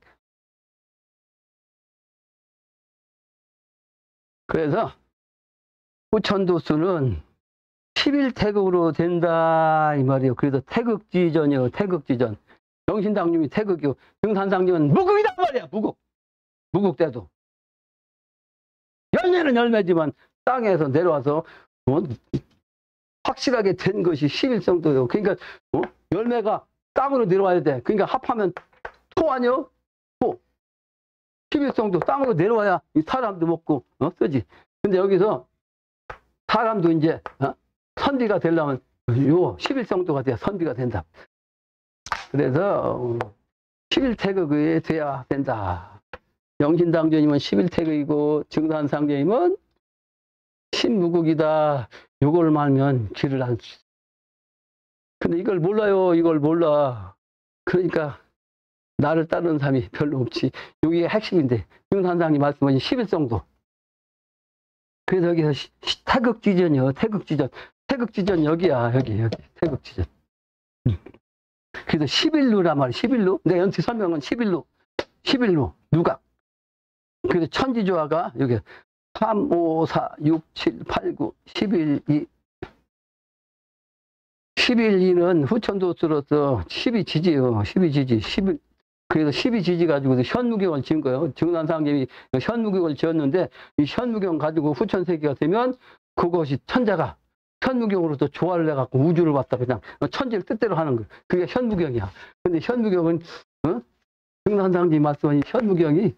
그래서 후천도수는 11태극으로 된다 이 말이에요. 그래서 태극지전이요. 태극지전. 영신당님이 태극이요. 증산상님은 무극이다 말이야. 무극. 무극대도. 열매는 열매지만 땅에서 내려와서 확실하게 된 것이 11성도요. 그러니까 열매가 땅으로 내려와야 돼. 그러니까 합하면 토 아니요? 토. 11성도 땅으로 내려와야 이 사람도 먹고 쓰지. 근데 여기서 사람도 이제 선비가 되려면 요 11성도가 돼야 선비가 된다. 그래서 11태극이 돼야 된다. 영신당전이면 11태극이고 증산상전이면 신무국이다. 요걸 말면 길을 안 수. 근데 이걸 몰라요. 이걸 몰라. 그러니까 나를 따르는 사람이 별로 없지. 여기가 핵심인데 증산상이 말씀하신 11성도. 그래서 여기서 태극지전이요. 태극지전. 태극지전 여기야. 여기 태극지전. 그래서 11루란 말이야. 11루. 내 연체 설명은 11루. 11루. 누각. 그래서 천지조화가 여기 3, 5, 4, 6, 7, 8, 9, 11, 2. 11, 2는 후천도수로서 12지지요. 12지지. 11. 그래서 12지지 가지고 현무경을 지은 거예요. 증산상님이 현무경을 지었는데 이 현무경 가지고 후천세기가 되면 그것이 천자가 현무경으로서 조화를 해갖고 우주를 봤다 그냥 천지를 뜻대로 하는 거예요. 그게 현무경이야. 근데 현무경은 증산상님이 말씀하신 현무경이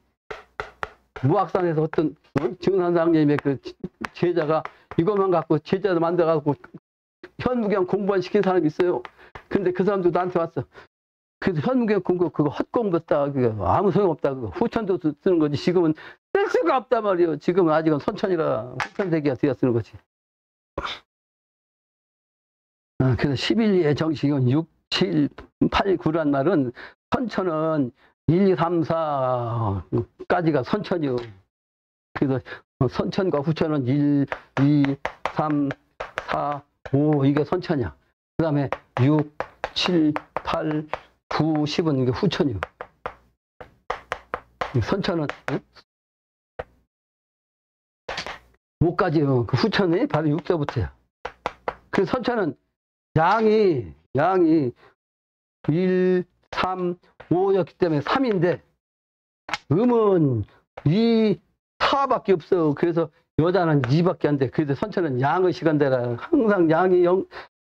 무악산에서 어떤 증산상님의 그 제자가 이것만 갖고 제자도 만들어갖고 현무경 공부한 시킨 사람이 있어요. 근데 그 사람도 나한테 왔어. 그래서 현무경 공부 그거 헛공부다. 그거 아무 소용없다. 그거 후천도 쓰는 거지. 지금은 쓸 수가 없단 말이에요. 지금은 아직은 선천이라 후천세기가 되어 쓰는 거지. 그래서 11의 정식은 6, 7, 8, 9란 말은 선천은 1, 2, 3, 4까지가 선천이요. 그래서 선천과 후천은 1, 2, 3, 4, 5 이게 선천이야. 그 다음에 6, 7, 8, 9, 10은 이게 후천이요. 선천은 5까지요. 그 후천이 바로 6서부터야. 그 선천은 양이 1, 3, 5였기 때문에 3인데 음은 2, 4밖에 없어. 그래서 여자는 2밖에 안 돼. 그래서 선천은 양의 시간대라 항상 양이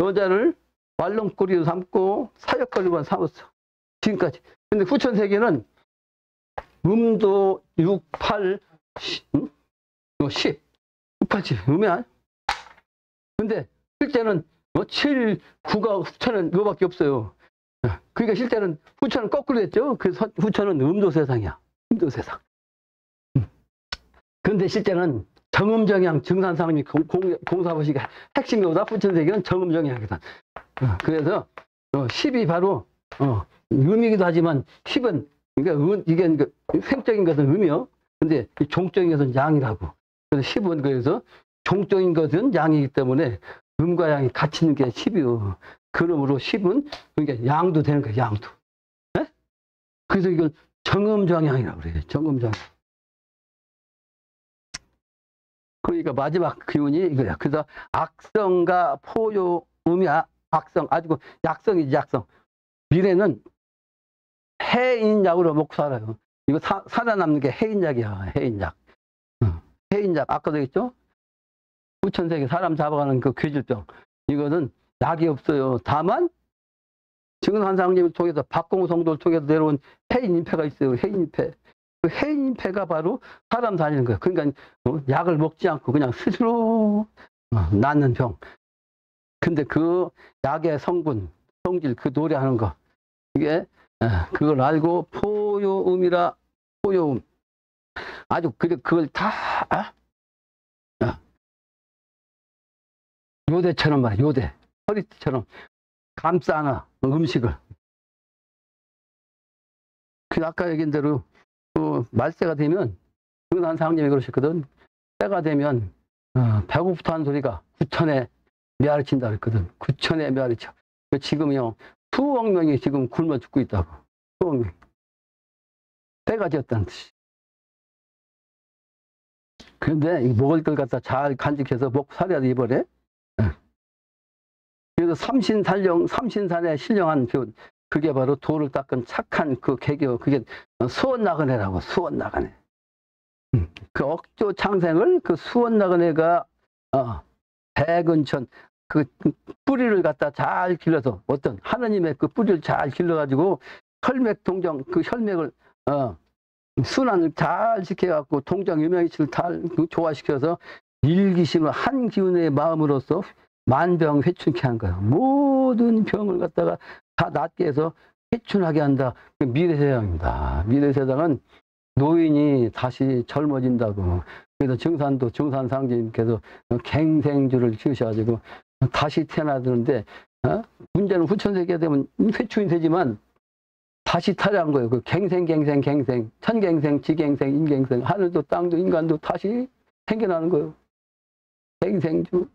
여자를 말렁거리로 삼고 사역거리만 삼았어. 지금까지. 근데 후천세계는 음도 6, 8, 10, 10. 6, 8, 10. 음이야. 근데 실제는 7, 9가 후천은 이거밖에 없어요. 그러니까 실제는 후천은 거꾸로 됐죠. 그래서 후천은 음도세상이야. 음도세상. 근데 실제는 정음정양 증산상이 공사보시가 핵심이보다 후천세계는 정음정양이거든. 그래서 10이 바로 음이기도 하지만 10은 그러니까 이게 횡적인 것은 음이요. 근데 종적인 것은 양이라고. 그래서 10은 그래서 종적인 것은 양이기 때문에 음과 양이 같이 있는 게 10이요. 그러므로 10은 그러니까 양도 되는 거야. 양도. 네? 그래서 이걸 정음정양이라고 그래요. 정음정양. 그러니까 마지막 기운이 이거야. 그래서 악성과 포요음이 악성, 아주 약성이지 약성. 미래는 해인약으로 먹고 살아요. 이거 살아남는 게 해인약이야. 해인약. 해인약 아까도 했죠? 후천세계 사람 잡아가는 그 괴질병. 이거는 약이 없어요. 다만, 증산상님을 통해서 박공우 성도를 통해서 내려온 해인인패가 있어요. 해인인패. 그 해인인패가 바로 사람 다니는 거예요. 그러니까 약을 먹지 않고 그냥 스스로 낫는 병. 근데 그 약의 성분, 성질, 그 노래하는 거. 이게, 그걸 알고 포요음이라, 포요음. 아주, 그걸 다, 요대처럼 말이야, 요대. 허리띠처럼 감싸 안아, 음식을. 그 아까 얘기한 대로, 말세가 되면, 한 상님이 그러셨거든. 때가 되면, 배고프다 하는 소리가 9천에 메아리친다 그랬거든. 9천에 메아리쳐. 지금요, 수억 명이 지금 굶어 죽고 있다고. 수억 명. 때가 되었다는 뜻이. 그런데 먹을 걸 갖다 잘 간직해서 먹고 살아야 돼, 이번에. 그래서 삼신산에 신령한 그게 바로 도를 닦은 착한 그 개교, 그게 수원나그네라고, 수원나그네. 그 억조 창생을 그 수원나그네가, 백은천, 그 뿌리를 갖다 잘 길러서, 어떤 하느님의 그 뿌리를 잘 길러가지고, 혈맥동정, 그 혈맥을, 순환을 잘 시켜갖고, 동정 유명이치를 잘 조화시켜서, 일기심을 한 기운의 마음으로서, 만병회춘케 한 거예요. 모든 병을 갖다가 다 낫게 해서 회춘하게 한다. 미래세상입니다. 미래세상은 노인이 다시 젊어진다고. 그래서 증산도 증산상제님께서 갱생주를 지으셔가지고 다시 태어나드는데, 문제는 후천세계가 되면 회춘이 되지만 다시 타려한 거예요. 그 갱생, 천갱생, 지갱생, 인갱생, 하늘도 땅도 인간도 다시 생겨나는 거예요. 갱생주.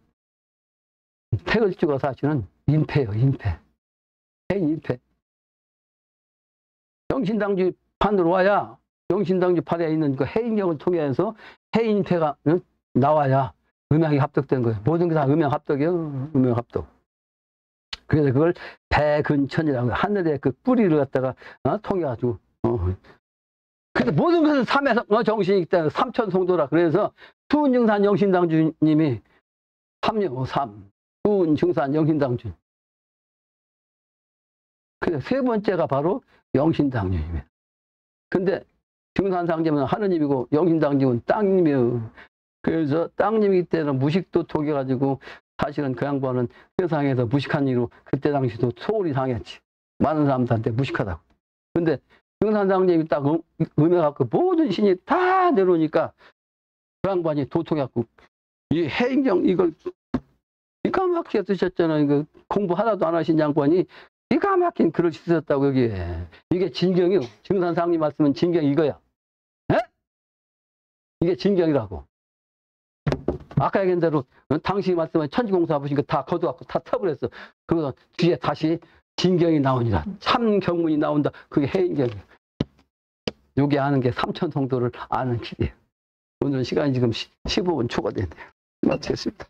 태을주가 사실은 인패예요, 인패. 인패. 영신당주 판으로 와야, 영신당주 판에 있는 그 해인경을 통해서 해인패가 나와야 음양이 합덕된 거예요. 모든 게 다 음양 합덕이에요. 음양 합덕. 그래서 그걸 백은천이라고, 하늘의 그 뿌리를 갖다가 통해가지고. 그래서 모든 것은 삼의 정신이기 때문에 삼천송도라. 그래서 수은증산 영신당주님이 삼. 수은, 증산, 영신당주. 그래서 세 번째가 바로 영신당주입니다. 근데 증산상제는 하느님이고 영신당주는 땅님이에요. 그래서 땅님이기 때문에 무식도 독여가지고 사실은 그 양반은 세상에서 무식한 이로 그때 당시도 소울이 상했지. 많은 사람들한테 무식하다고. 근데 증산상제님이 딱 음해갖고 모든 신이 다 내려오니까 그 양반이 도통해갖고 이 해인경 이걸 기가 막히게 쓰셨잖아요. 이거 공부 하나도 안 하신 양반이 기가 막힌 글을 쓰셨다고, 여기에. 이게 진경이요. 증산상님 말씀은 진경 이거야. 에? 이게 진경이라고. 아까 얘기한 대로 당신이 말씀은 천지공사 보신 거 다 거두갖고 다 터버렸어. 그러고 뒤에 다시 진경이 나오니라. 참 경문이 나온다. 그게 해인경이에요. 요게 아는 게 삼천성도를 아는 길이에요. 오늘 시간이 지금 15분 초과됐네요. 마치겠습니다.